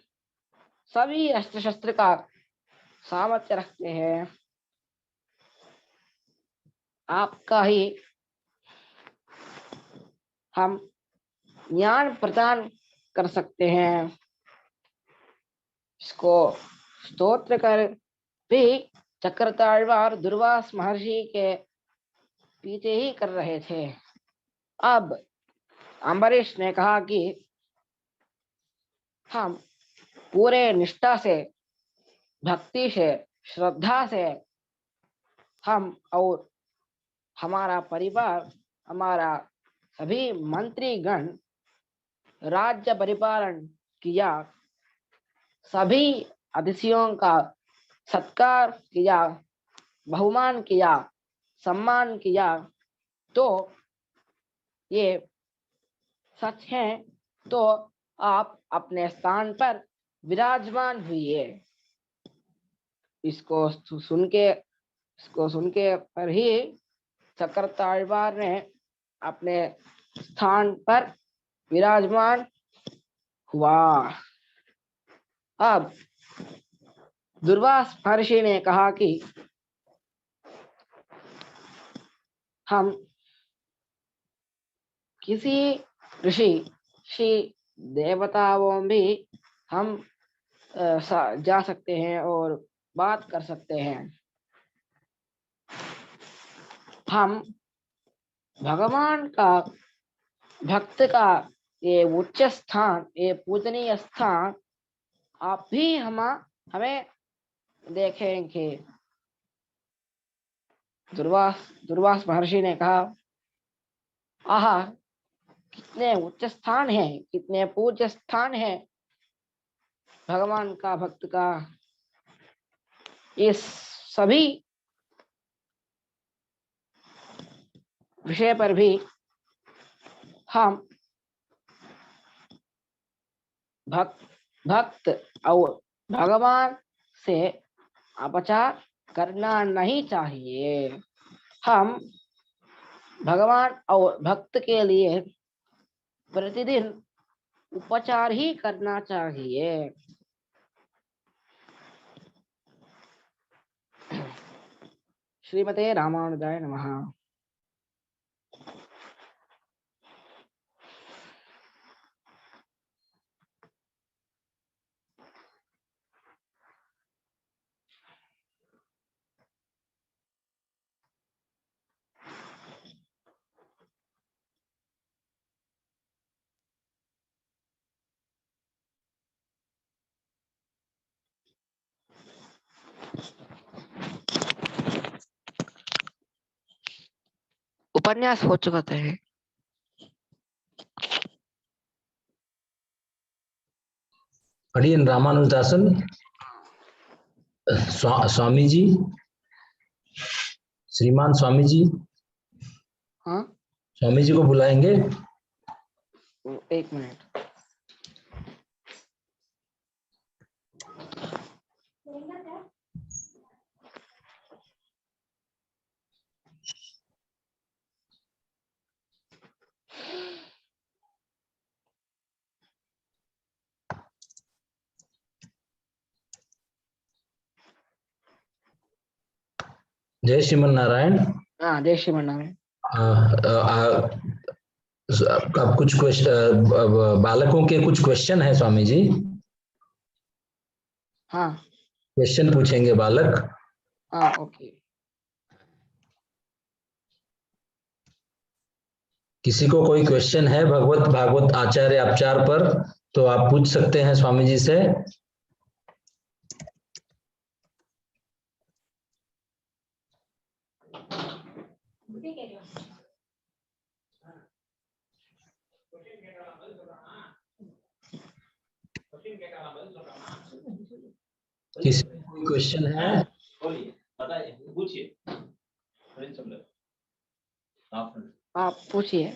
सभी अस्त्र शस्त्र का सामर्थ्य रखते हैं। आपका ही हम ज्ञान प्रदान कर सकते हैं। इसको स्तोत्र कर भी चक्रताழ்वार दुर्वास महर्षि के पीछे ही कर रहे थे। अब अम्बरीश ने कहा कि हम पूरे निष्ठा से, भक्ति से, श्रद्धा से हम और हमारा परिवार, हमारा सभी मंत्रीगण राज्य परिपालन किया, सभी अतिथियों का सत्कार किया, बहुमान किया, सम्मान किया, तो ये सच है, तो आप अपने स्थान पर विराजमान हुए। इसको सुन के पर ही चक्रतालवार ने अपने स्थान पर विराजमान हुआ। अब दुर्वास महर्षि ने कहा कि हम किसी ऋषि देवताओं भी हम जा सकते हैं और बात कर सकते हैं। हम भगवान का भक्त का ये उच्च स्थान, ये पूजनीय स्थान आप भी हमें देखेंगे। दुर्वास महर्षि ने कहा, आहा, कितने उच्च स्थान है, कितने पूज्य स्थान है भगवान का भक्त का। इस सभी विषय पर भी हम भक्त और भगवान से अपचार करना नहीं चाहिए। हम भगवान और भक्त के लिए प्रतिदिन उपचार ही करना चाहिए। श्रीमते रामानुजाय नमः। उपन्यास हो चुका है। पढ़िए रामानुजदासन। स्वामी जी, श्रीमान स्वामी जी। हाँ, स्वामी जी को बुलाएंगे। एक मिनट। जय श्रीमन नारायण। हाँ, जय श्रीमन नारायण। अब कुछ क्वेश्चन, बालकों के कुछ क्वेश्चन है स्वामी जी। हाँ क्वेश्चन पूछेंगे बालक। हाँ, ओके। किसी को कोई क्वेश्चन है भगवत भागवत आचार्य अपचार पर, तो आप पूछ सकते हैं स्वामी जी से। किसी को कोई क्वेश्चन है? पूछिए। आप पूछिए।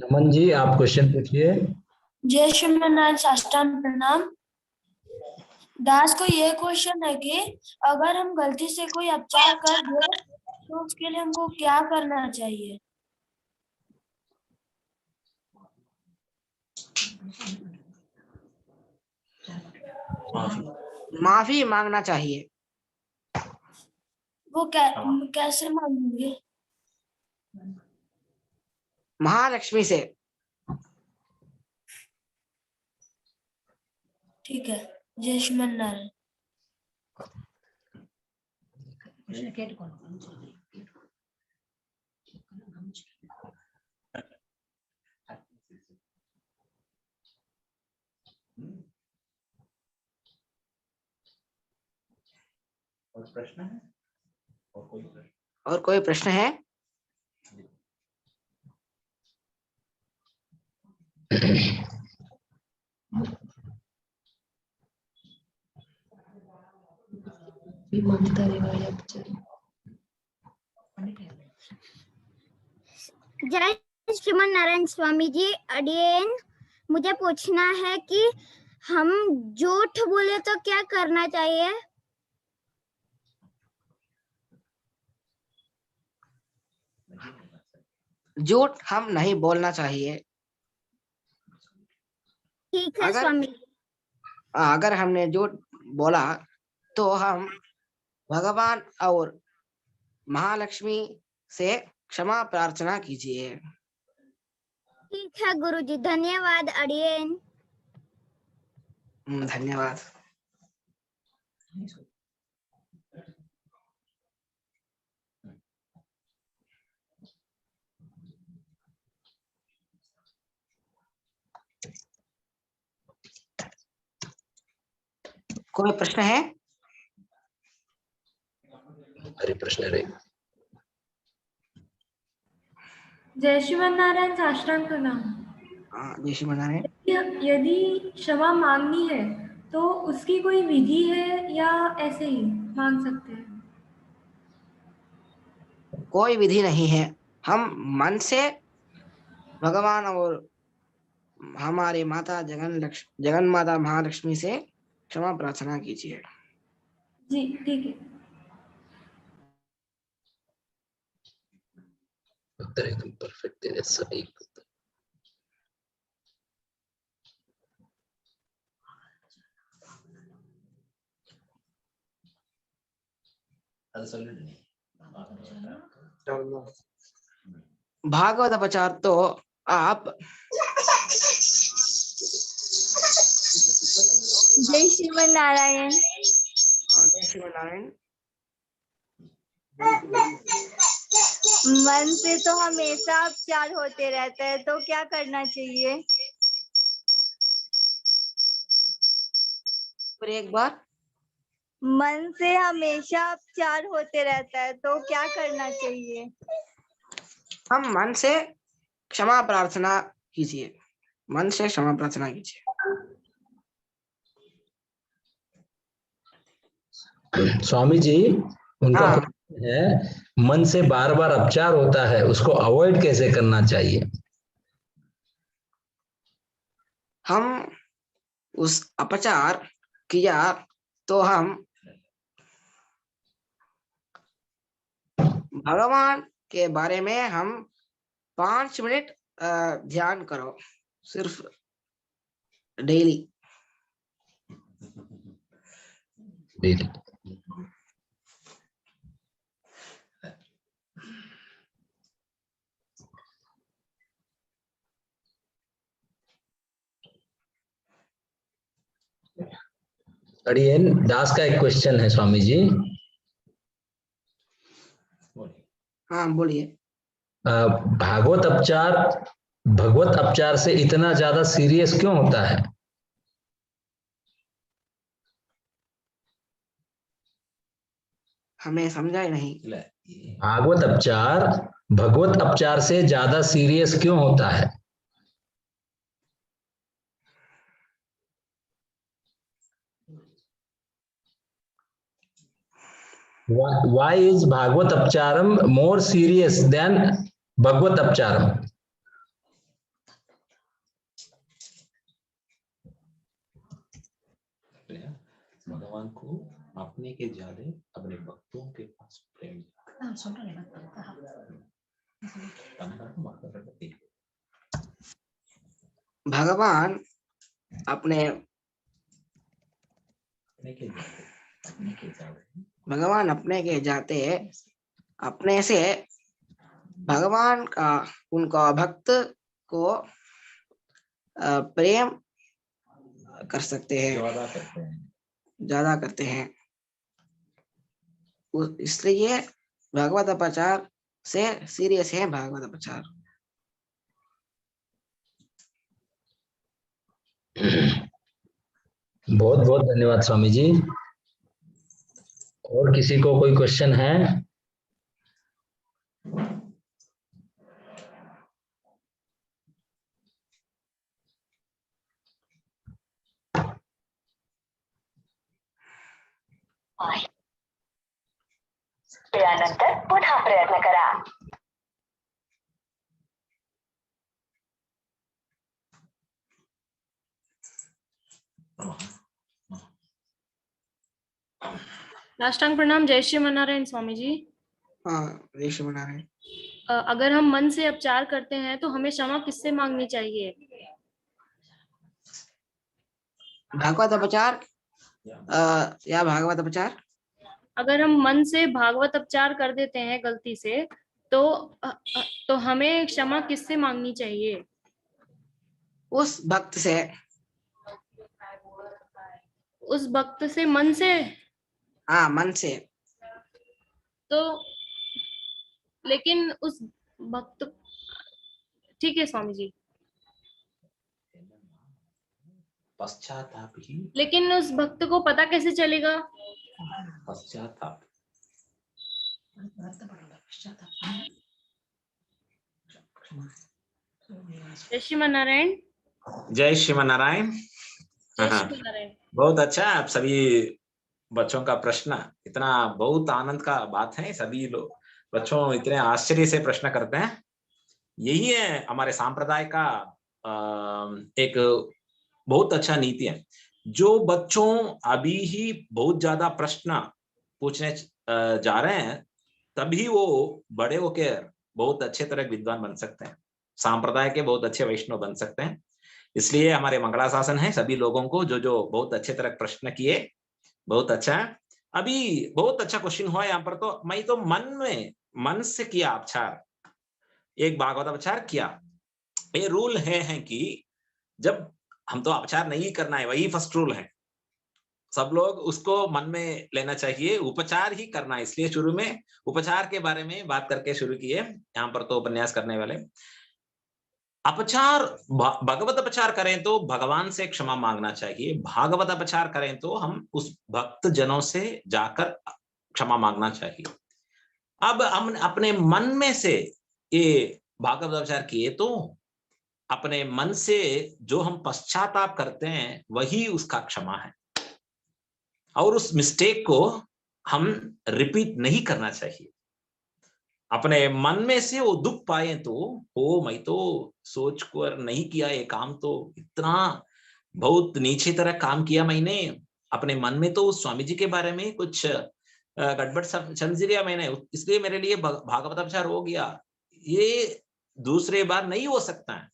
नमन जी, आप क्वेश्चन पूछिए। जय श्रीमन नारायण, साष्टांग प्रणाम। दास को ये क्वेश्चन है कि अगर हम गलती से कोई अपचार कर दे तो उसके लिए हमको क्या करना चाहिए? माफी मांगना चाहिए। वो कैसे मांगेंगे? महालक्ष्मी से। ठीक है, जय श्रीमन नारायण। प्रश्न है और कोई प्रश्न है? जय श्रीमन नारायण स्वामी जी। अडियन, मुझे पूछना है कि हम झूठ बोले तो क्या करना चाहिए? झूठ हम नहीं बोलना चाहिए। ठीक है अगर स्वामी। अगर हमने झूठ बोला तो हम भगवान और महालक्ष्मी से क्षमा प्रार्थना कीजिए। ठीक है गुरुजी, धन्यवाद अडियन। धन्यवाद। कोई प्रश्न है? हरे प्रश्न रे। जय श्रीमन नारायण, साष्टांग प्रणाम। जय श्री नारायण। यदि क्षमा मांगनी है तो उसकी कोई विधि है या ऐसे ही मांग सकते हैं? कोई विधि नहीं है। हम मन से भगवान और हमारे माता जगन माता महालक्ष्मी से क्षमा प्रार्थना कीजिए। जी ठीक है। उत्तर एकदम परफेक्ट है, सही उत्तर। भागवत प्रचार तो आप जय श्रीमन नारायण। जय श्री नारायण। मन से तो हमेशा उपचार होते रहता है, तो क्या करना चाहिए? फिर एक बार। मन से हमेशा उपचार होते रहता है, तो क्या करना चाहिए? हम मन से क्षमा प्रार्थना कीजिए। मन से क्षमा प्रार्थना कीजिए। स्वामी जी, उनका हाँ। प्रश्न है, मन से बार बार अपचार होता है, उसको अवॉइड कैसे करना चाहिए? हम उस अपचार किया तो हम भगवान के बारे में हम 5 मिनट ध्यान करो, सिर्फ डेली। अड़ियन दास का एक क्वेश्चन है स्वामी जी। हाँ बोलिए। भागवत अपचार भगवत अपचार से इतना ज्यादा सीरियस क्यों होता है? हमें समझा ही नहीं। भागवत अपचार भगवत अपचार से ज्यादा सीरियस क्यों होता है? Why is Bhagavad Apcharam more serious than Bhagavad Apcharam? भगवान को अपने के ज्यादा अपने भक्तों के पास प्रेम। भगवान अपने भगवान अपने के जाते अपने से भगवान का उनका भक्त को प्रेम कर सकते हैं, ज्यादा करते हैं। इसलिए भागवत अपचार से सीरियस है भागवत अपचार। बहुत बहुत धन्यवाद स्वामी जी। और किसी को कोई क्वेश्चन है? त्यानंतर पुन्हा प्रयत्न करा. साष्टांग प्रणाम. जय श्री मन्नारायण स्वामी जी. जय श्री मन्नारायण. अगर हम मन से अपचार करते हैं तो हमें क्षमा किससे मांगनी चाहिए? भागवत अपचार या भागवत अपचार? अगर हम मन से भागवत अपचार कर देते हैं गलती से तो हमें क्षमा किससे मांगनी चाहिए? उस भक्त से. उस भक्त से मन से? हाँ, मन से. तो लेकिन उस भक्त, ठीक है स्वामी जी, पश्चाताप ही. लेकिन उस भक्त को पता कैसे चलेगा? पश्चाताप. जय श्रीमन्नारायण. जय श्रीमन्नारायण. जय श्रीमन्नारायण. बहुत अच्छा. आप सभी बच्चों का प्रश्न इतना बहुत आनंद का बात है. सभी लोग बच्चों इतने आश्चर्य से प्रश्न करते हैं. यही है हमारे संप्रदाय का एक बहुत अच्छा नीति है. जो बच्चों अभी ही बहुत ज्यादा प्रश्न पूछने जा रहे हैं, तभी वो बड़े होकर बहुत अच्छे तरह विद्वान बन सकते हैं, संप्रदाय के बहुत अच्छे वैष्णव बन सकते हैं. इसलिए हमारे मंगलाशासन है सभी लोगों को जो जो बहुत अच्छे तरह प्रश्न किए. बहुत अच्छा. अभी बहुत अच्छा क्वेश्चन हुआ यहाँ पर. तो मैं तो मन से किया अपचार, एक भागवत अपचार किया. ये रूल है कि जब हम तो अपचार नहीं करना है, वही फर्स्ट रूल है. सब लोग उसको मन में लेना चाहिए, उपचार ही करना है. इसलिए शुरू में उपचार के बारे में बात करके शुरू किए. यहाँ पर तो उपन्यास करने वाले अपचार, भगवत अपचार करें तो भगवान से क्षमा मांगना चाहिए. भागवत अपचार करें तो हम उस भक्त जनों से जाकर क्षमा मांगना चाहिए. अब हम अपने मन में से ये भागवत अपचार किए तो अपने मन से जो हम पश्चाताप करते हैं वही उसका क्षमा है. और उस मिस्टेक को हम रिपीट नहीं करना चाहिए. अपने मन में से वो दुख पाए तो मैं तो सोच कर नहीं किया ये काम, तो इतना बहुत नीचे तरह काम किया मैंने. अपने मन में तो स्वामी जी के बारे में कुछ गड़बड़ समझ लिया मैंने, इसलिए मेरे लिए भागवत अपचार हो गया. ये दूसरे बार नहीं हो सकता है.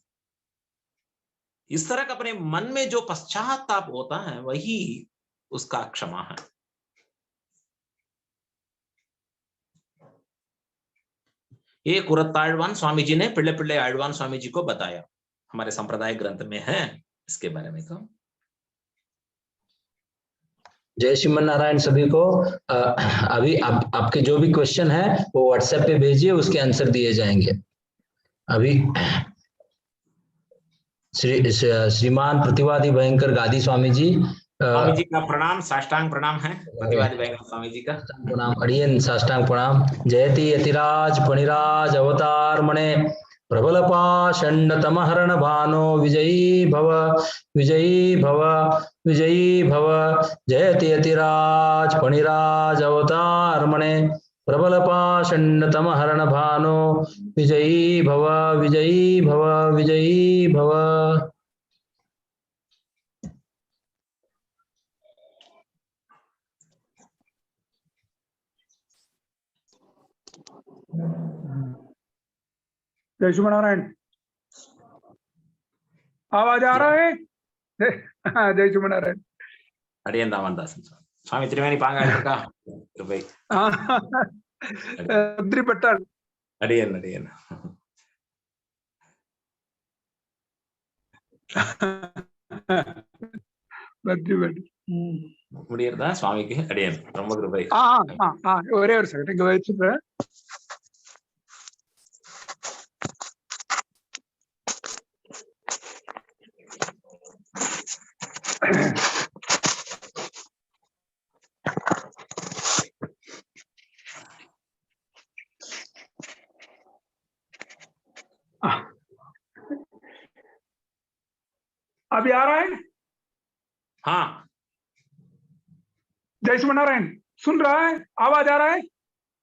इस तरह का अपने मन में जो पश्चाताप होता है वही उसका क्षमा है. ये कुरत्ताழ்वान स्वामी जी ने पिल्ले पिल्ले आழ்वान स्वामी जी को बताया, हमारे संप्रदाय ग्रंथ में है इसके बारे में. तो जय श्रीमन्नारायण सभी को. अभी आपके जो भी क्वेश्चन है वो व्हाट्सएप पे भेजिए, उसके आंसर दिए जाएंगे. अभी श्रीमान प्रतिवादी भयंकर गादी स्वामी जी का प्रणाम, साष्टांग प्रणाम है. प्रतिवादी भयंकर स्वामी जी का प्रणाम. अड़ियन साष्टांग प्रणाम. जयति यतिराज फणिराज अवतार मणे प्रबल पाषंड तमहरण भानो विजयी भव विजयी भव विजयी भव. जयति यतिराज फणिराज अवतार मणे प्रबल पाषंड तमहरण भानो विजयी भव विजयी भव विजयी भव. जय श्रीमन्नारायण. आवाज आ रहा है? जय श्रीमन्नारायण. अड़ियन दामनदासन स्वामी त्रिवेणी पांगाड़ का भाई पट्टल. अड़ियन अड़ियन முடியறதா சுவாமிக்கு. அடியேன் ரொம்ப கிருபை. ஒரே ஒரு செகண்ட் இங்க வச்சுக்கிறேன். अभी आ रहा है? हाँ, जय श्री नारायण, सुन रहा है? आवाज आ रहा है?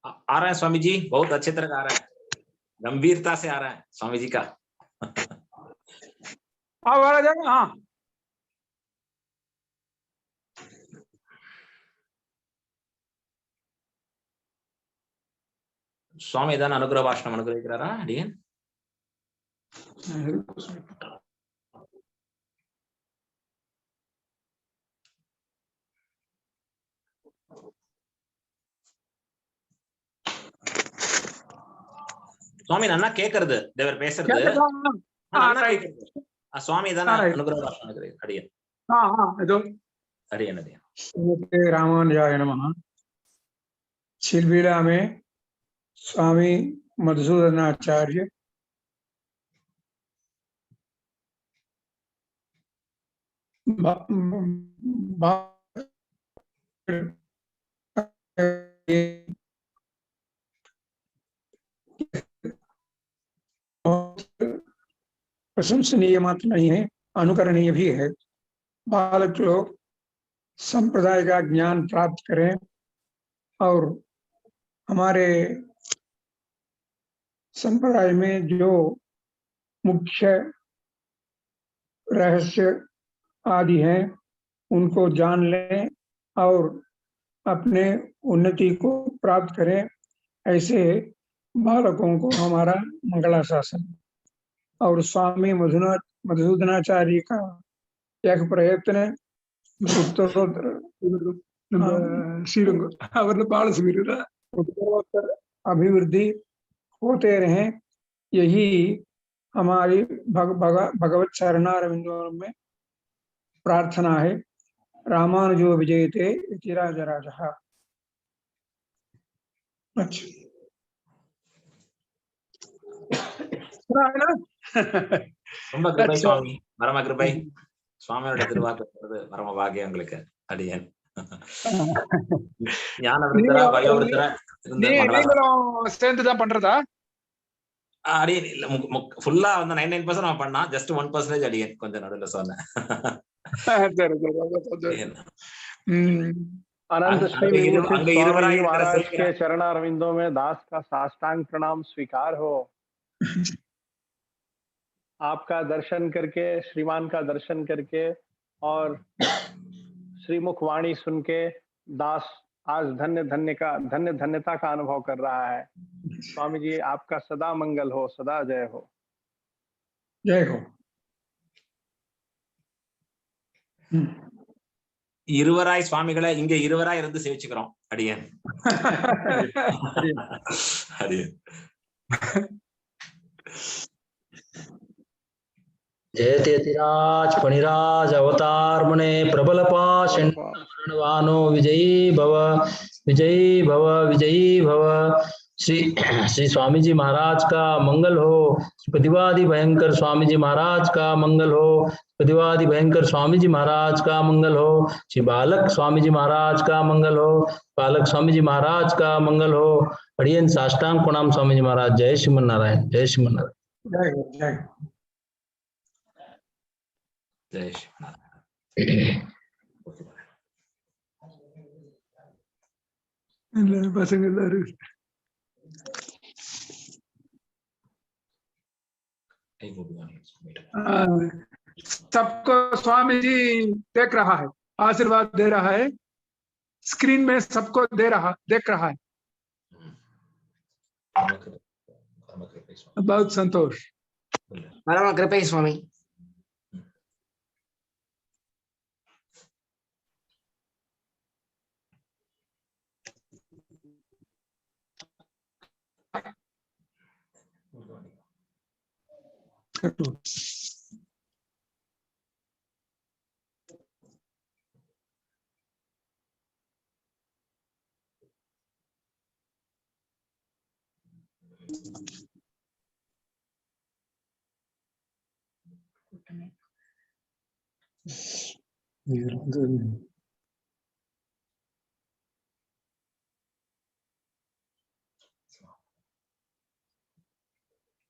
आ रहा है स्वामी जी, बहुत अच्छे तरह आ रहा है, गंभीरता से आ रहा है स्वामी जी का। आवाज आ रहा है? हाँ। स्वामी इदान अनुग्रह भाषणम अनुग्रहिक्रारा अडियन। स्वामी नन्ना केक्कறது देवर பேசுறது नन्ना केक्कறது स्वामी इदान अनुग्रह भाषणम अनुग्रहिक्रारा अडियन। हाँ हाँ, इधर अडियन अडियन। श्रीमते रामानुजाय नमः। छिलबिला में स्वामी मधुसूदनाचार्य प्रशंसनीय मात्र नहीं है, अनुकरणीय भी है। बालक लोग संप्रदाय का ज्ञान प्राप्त करें और हमारे संप्रदाय में जो मुख्य रहस्य आदि हैं उनको जान लें और अपने उन्नति को प्राप्त करें। ऐसे बालकों को हमारा मंगलाशासन और स्वामी मधुसूदनाचार्य का एक प्रयत्न उत्तरोत्तर अभिवृद्धि होते रहे, यही हमारी भगवत चरणारविंदों में प्रार्थना है। रामानुजो विजयते इति राजराजः। अच्छा, सुना है ना? ரொம்ப கிருபை சுவாமி, பரம கிருபை. சுவாமியோட திருவாக்கு பரம பாக்கியம் உங்களுக்கு அடியேன். ஞான விருத்தரா வயோவிருத்தரா நீங்களும் சேர்ந்து தான் பண்றதா? அடியேன் இல்ல, ஃபுல்லா வந்து 99% நான் பண்ணா, ஜஸ்ட் 1% அடியேன் கொஞ்சம் நடுவுல சொன்னேன். अनंत श्री विभूषित स्वामी जी महाराज के चरणारविंदों में दास का साष्टांग प्रणाम स्वीकार हो। आपका दर्शन करके, श्रीमान का दर्शन करके और श्रीमुख वाणी सुन के दास आज धन्यता का अनुभव कर रहा है। स्वामी जी आपका सदा मंगल हो, सदा जय हो। जय हो। இருவராய் சுவாமிகளை இங்க இருவராய் இருந்து சேவிச்சுக்கிறோம் அடியேன். அடியேன். जयत्यतिराज फणिराज अवतार मुने प्रबल पाषाणवानो विजयी भव विजयी भव विजयी भव। श्री स्वामी जी महाराज का मंगल हो। प्रतिवादी भयंकर स्वामी जी महाराज का मंगल हो। प्रतिवादी भयंकर स्वामी जी महाराज का मंगल हो। श्री बालक स्वामी जी महाराज का मंगल हो। बालक स्वामी जी महाराज का मंगल हो। अड़ियन साष्टांग प्रणाम स्वामी जी महाराज। जय श्रीमन नारायण, जय श्रीमन नारायण। जय श्रीमन नारायण। सबको स्वामी जी देख रहा है, आशीर्वाद दे रहा है, स्क्रीन में सबको देख रहा है। बहुत संतोष। परम कृपा स्वामी।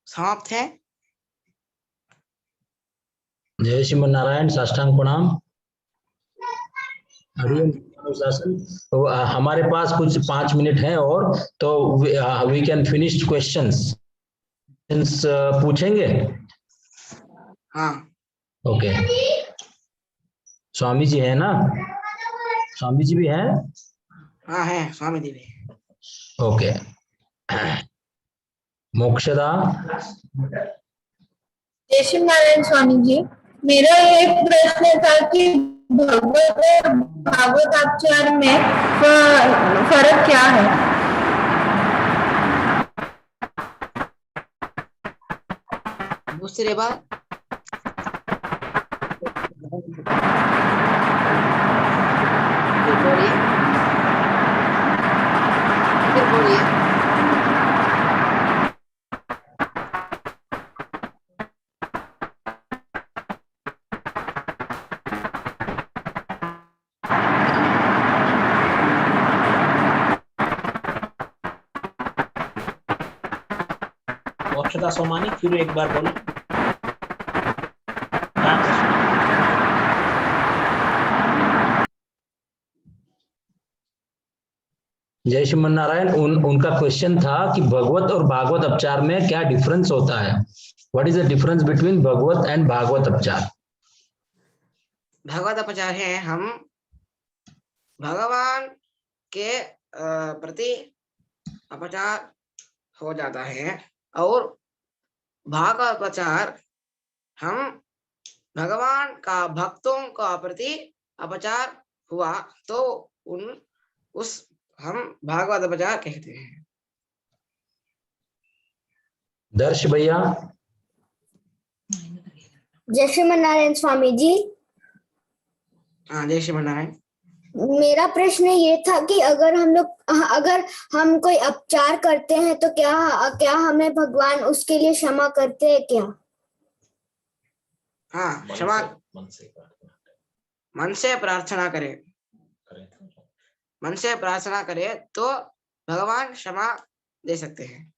समाप्त है। जय श्रीमन नारायण, साष्टांग प्रणाम। अनुशासन। तो हमारे पास कुछ 5 मिनट है और तो वी कैन फिनिश क्वेश्चंस। पूछेंगे? हाँ। ओके। स्वामी जी है ना? स्वामी जी भी हैं? हाँ है, स्वामी जी भी। ओके। मोक्षदा। जय श्री नारायण स्वामी जी, मेरा एक प्रश्न था कि भगवत और भागवताचार्य में फर्क क्या है? दूसरी बात फिर बोलिए। मोक्षदा सोमानी फिर एक बार बोलो। जय श्रीमन नारायण, उनका क्वेश्चन था कि भगवत और भागवत उपचार में क्या डिफरेंस होता है? What is the difference between Bhagwat and Bhagavat upchar? भगवत उपचार है हम भगवान के प्रति अपचार हो जाता है, और भागवत उपचार हम भगवान का भक्तों का प्रति अपचार हुआ तो उस हम भागवत उपचार कहते हैं। दर्श भैया। जय श्रीमन नारायण स्वामी जी। हाँ, जय श्रीमन नारायण। मेरा प्रश्न ये था कि अगर हम कोई अपचार करते हैं तो क्या हमें भगवान उसके लिए क्षमा करते हैं क्या? हाँ, क्षमा मन से प्रार्थना करें, मन से प्रार्थना करे तो भगवान क्षमा दे सकते हैं।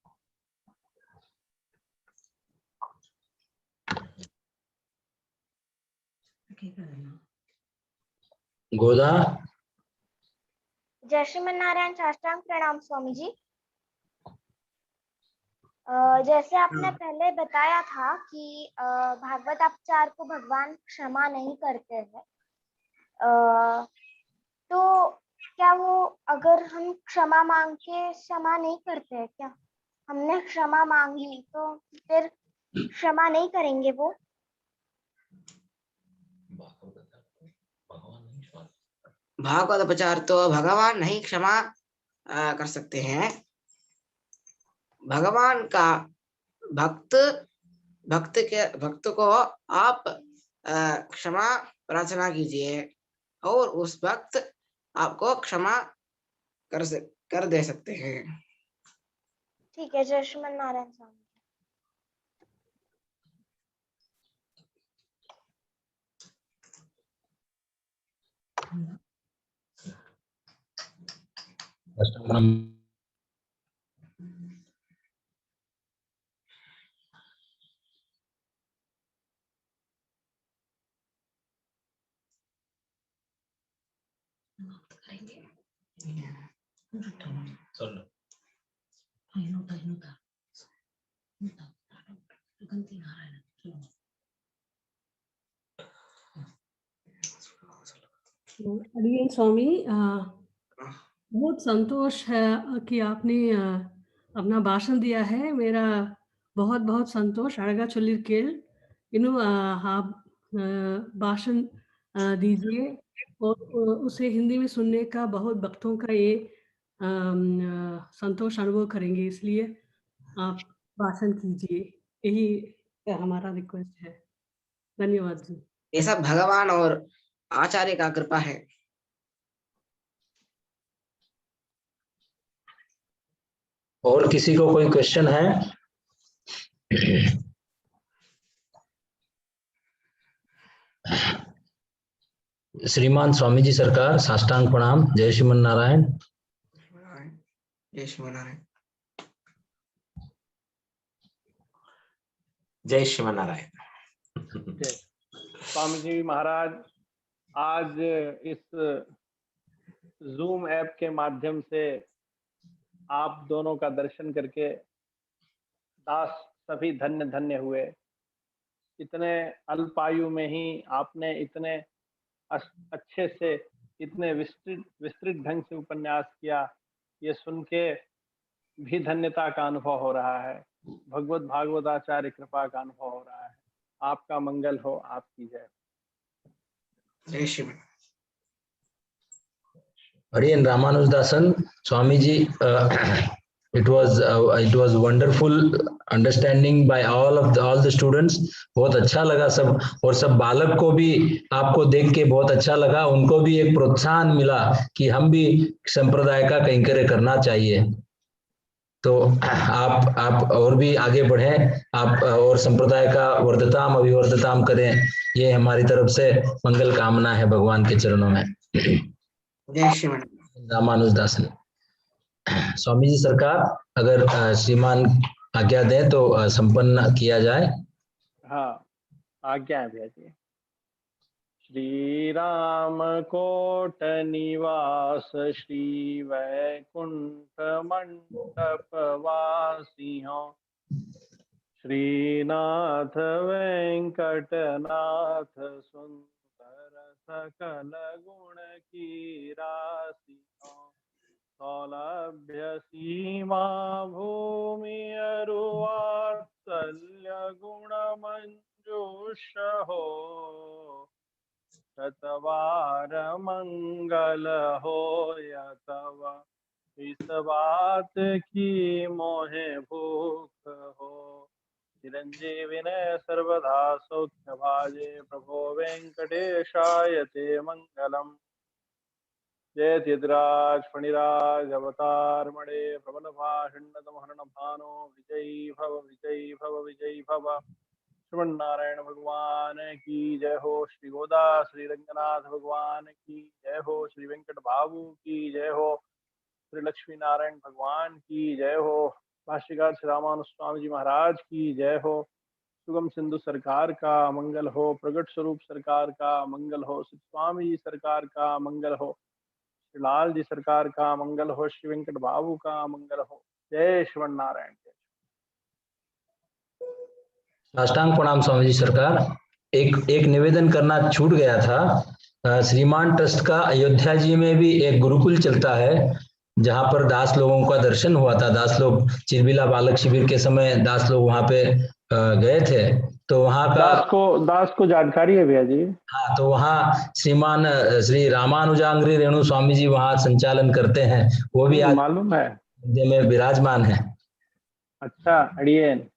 गोदा। जय श्रीमन नारायण, साष्टांग प्रणाम स्वामी जी। जैसे आपने पहले बताया था कि भागवत अपचार को भगवान क्षमा नहीं करते हैं, तो क्या वो अगर हम क्षमा मांग के क्षमा नहीं करते हैं क्या? हमने क्षमा मांगी तो फिर क्षमा नहीं करेंगे वो? भागवत उपचार तो भगवान नहीं क्षमा कर सकते हैं। भगवान का भक्त को आप क्षमा प्रार्थना कीजिए और उस भक्त आपको क्षमा कर दे सकते हैं। ठीक है, जय श्रीमन नारायण स्वामी। अडियन स्वामी, बहुत संतोष है कि आपने अपना भाषण दिया है। मेरा बहुत बहुत संतोष। अड़गा चोल्लिरकेल इन्हों आप भाषण दीजिए और उसे हिंदी में सुनने का बहुत भक्तों का ये संतोष अनुभव करेंगे, इसलिए आप भाषण कीजिए, यही हमारा रिक्वेस्ट है। धन्यवाद जी। ये सब भगवान और आचार्य का कृपा है। और किसी को कोई क्वेश्चन है? श्रीमान स्वामी जी सरकार, साष्टांग प्रणाम। जय श्रीमन नारायण। जय श्रीमन नारायण। जय श्रीमन नारायण। स्वामी जी महाराज आज इस जूम ऐप के माध्यम से आप दोनों का दर्शन करके दास सभी धन्य धन्य हुए। इतने अल्पायु में ही आपने इतने अच्छे से इतने विस्तृत ढंग से उपन्यास किया, ये सुन के भी धन्यता का अनुभव हो रहा है। भगवत भागवताचार्य कृपा का अनुभव हो रहा है। आपका मंगल हो, आपकी जय। जय Shri Hariyan Ramanudasan, Swamiji, it was wonderful understanding by all the students. बहुत अच्छा लगा सब, और सब बालक को भी आपको देख के बहुत अच्छा लगा। उनको भी एक प्रोत्साहन मिला कि हम भी संप्रदाय का कैंकर्य करना चाहिए। तो आप और भी आगे बढ़ें, आप और संप्रदाय का वर्धताम अभिवर्धताम करें, ये हमारी तरफ से मंगल कामना है भगवान के चरणों में। जय श्रीमान रामानुजदासन। स्वामी जी सरकार, अगर श्रीमान आज्ञा दें तो संपन्न किया जाए। हाँ, आज्ञा है भैया जी। श्री राम कोट निवास श्री वैकुंठ मंडप वासियों, श्रीनाथ वेंकटनाथ सुंदर सकल गुण की राशियों, सौलभ्य सीमा भूमि अरुवात्सल्य गुण मंजूष हो, शतवार मंगल हो तव, इस बात की मोहे भूख हो। चिरंजीविने सर्वदा सौख्य भाजे, प्रभो वेंकटेशाय ते मंगलम। जय तिद्राज फणिराज अवतार मणे, प्रबल भाषण्डतम हरण भानो, विजयी भव विजयी भव विजयी भव। श्रीमन नारायण भगवान की जय हो। श्री गोदा श्री रंगनाथ भगवान की जय हो। श्री वेंकट बाबू की जय हो। श्री लक्ष्मी नारायण भगवान की जय हो। भाष्यकार श्री रामानुज स्वामी जी महाराज की जय हो। सुगम सिंधु सरकार का मंगल हो। प्रगट स्वरूप सरकार का मंगल हो। श्री स्वामी जी सरकार का मंगल हो। श्री लाल जी सरकार का मंगल हो। श्री वेंकट बाबू का मंगल हो। जय श्रीमन नारायण। साष्टांग प्रणाम स्वामी जी सरकार। एक निवेदन करना छूट गया था। श्रीमान ट्रस्ट का अयोध्या जी में भी एक गुरुकुल चलता है, जहां पर दास लोगों का दर्शन हुआ था। दास लोग चिरबिला बालक शिविर के समय दास लोग वहां पे गए थे, तो वहां का दास को जानकारी है भैया जी। हाँ, तो वहाँ श्रीमान श्री रामानुजांग्री रेणु स्वामी जी वहाँ संचालन करते हैं। वो भी आज मालूम है, मध्य में विराजमान है। अच्छा, अड़ियन।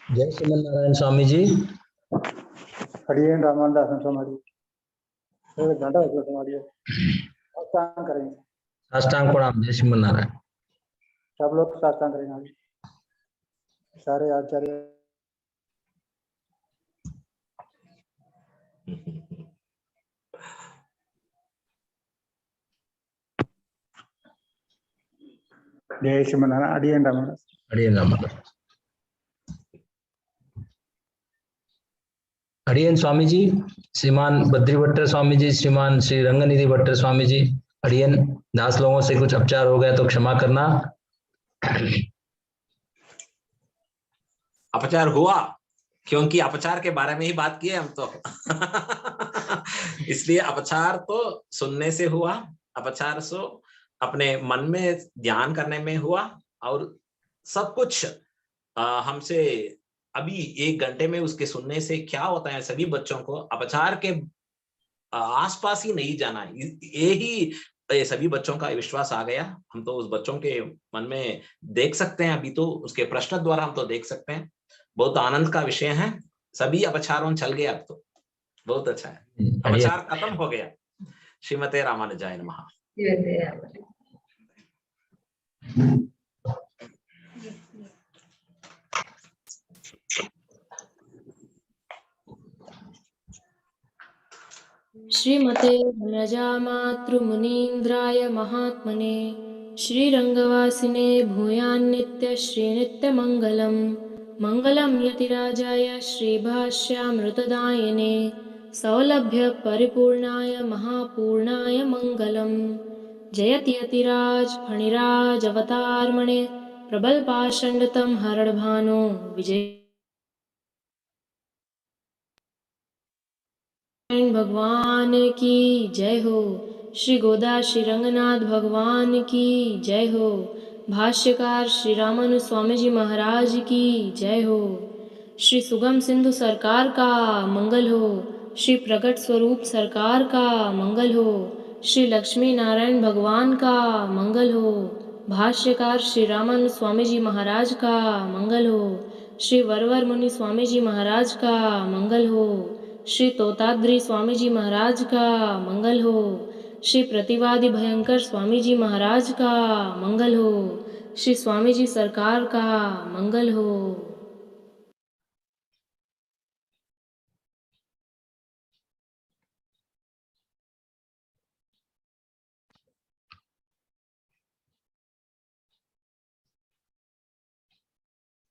जय श्रीमन नारायण स्वामी जी। अड़ियन रामानुदासन स्वामी जी। घंटा हमारी साष्टांग करेंगे। साष्टांग प्रणाम। जय श्रीमन नारायण। सब लोग साष्टांग करेंगे। सारे आचार्य जय श्रीमन नारायण। अड़ियन रामानुदास। अड़ियन रामानुदास। अड़ियन स्वामी जी, श्रीमान बद्री भट्टर स्वामी जी, श्रीमान श्री रंगनिधि भट्टर स्वामी जी। अड़ियन दास लोगों से कुछ अपचार हो गया तो क्षमा करना। अपचार हुआ, क्योंकि अपचार के बारे में ही बात की है हम तो। इसलिए अपचार तो सुनने से हुआ, अपचार सो अपने मन में ध्यान करने में हुआ, और सब कुछ हमसे अभी 1 घंटे में उसके सुनने से क्या होता है, सभी बच्चों को अपचार के आसपास ही नहीं जाना। यही सभी बच्चों का विश्वास आ गया। हम तो उस बच्चों के मन में देख सकते हैं, अभी तो उसके प्रश्न द्वारा हम तो देख सकते हैं। बहुत आनंद का विषय है। सभी अपचारों चल गया, अब तो बहुत अच्छा है। अपचार खत्म हो गया। श्रीमते रामानुजाय नमः। श्रीमते रम्यजामातृमुनीन्द्राय महात्मने श्रीरङ्गवासिने भूयान्नित्य श्रीनित्यमङ्गलम् मङ्गलं यतिराजाय श्रीभाष्यामृतदायिने सौलभ्य परिपूर्णाय महापूर्णाय मङ्गलम् जयति यतिराज फणिराज अवतारमणे प्रबलपाषण्डतं हरड़भानो विजय भगवान की जय हो। श्री गोदा श्री रंगनाथ भगवान की जय हो। भाष्यकार श्री रामानु स्वामी जी महाराज की जय हो। श्री सुगम सिंधु सरकार का मंगल हो। श्री प्रकट स्वरूप सरकार का मंगल हो। श्री लक्ष्मी नारायण भगवान का मंगल हो। भाष्यकार श्री रामानु स्वामी जी महाराज का मंगल हो। श्री वरवर मुनि स्वामी जी महाराज का मंगल हो। श्री तोताद्री स्वामी जी महाराज का मंगल हो। श्री प्रतिवादी भयंकर स्वामी जी महाराज का मंगल हो। श्री स्वामी जी सरकार का मंगल हो।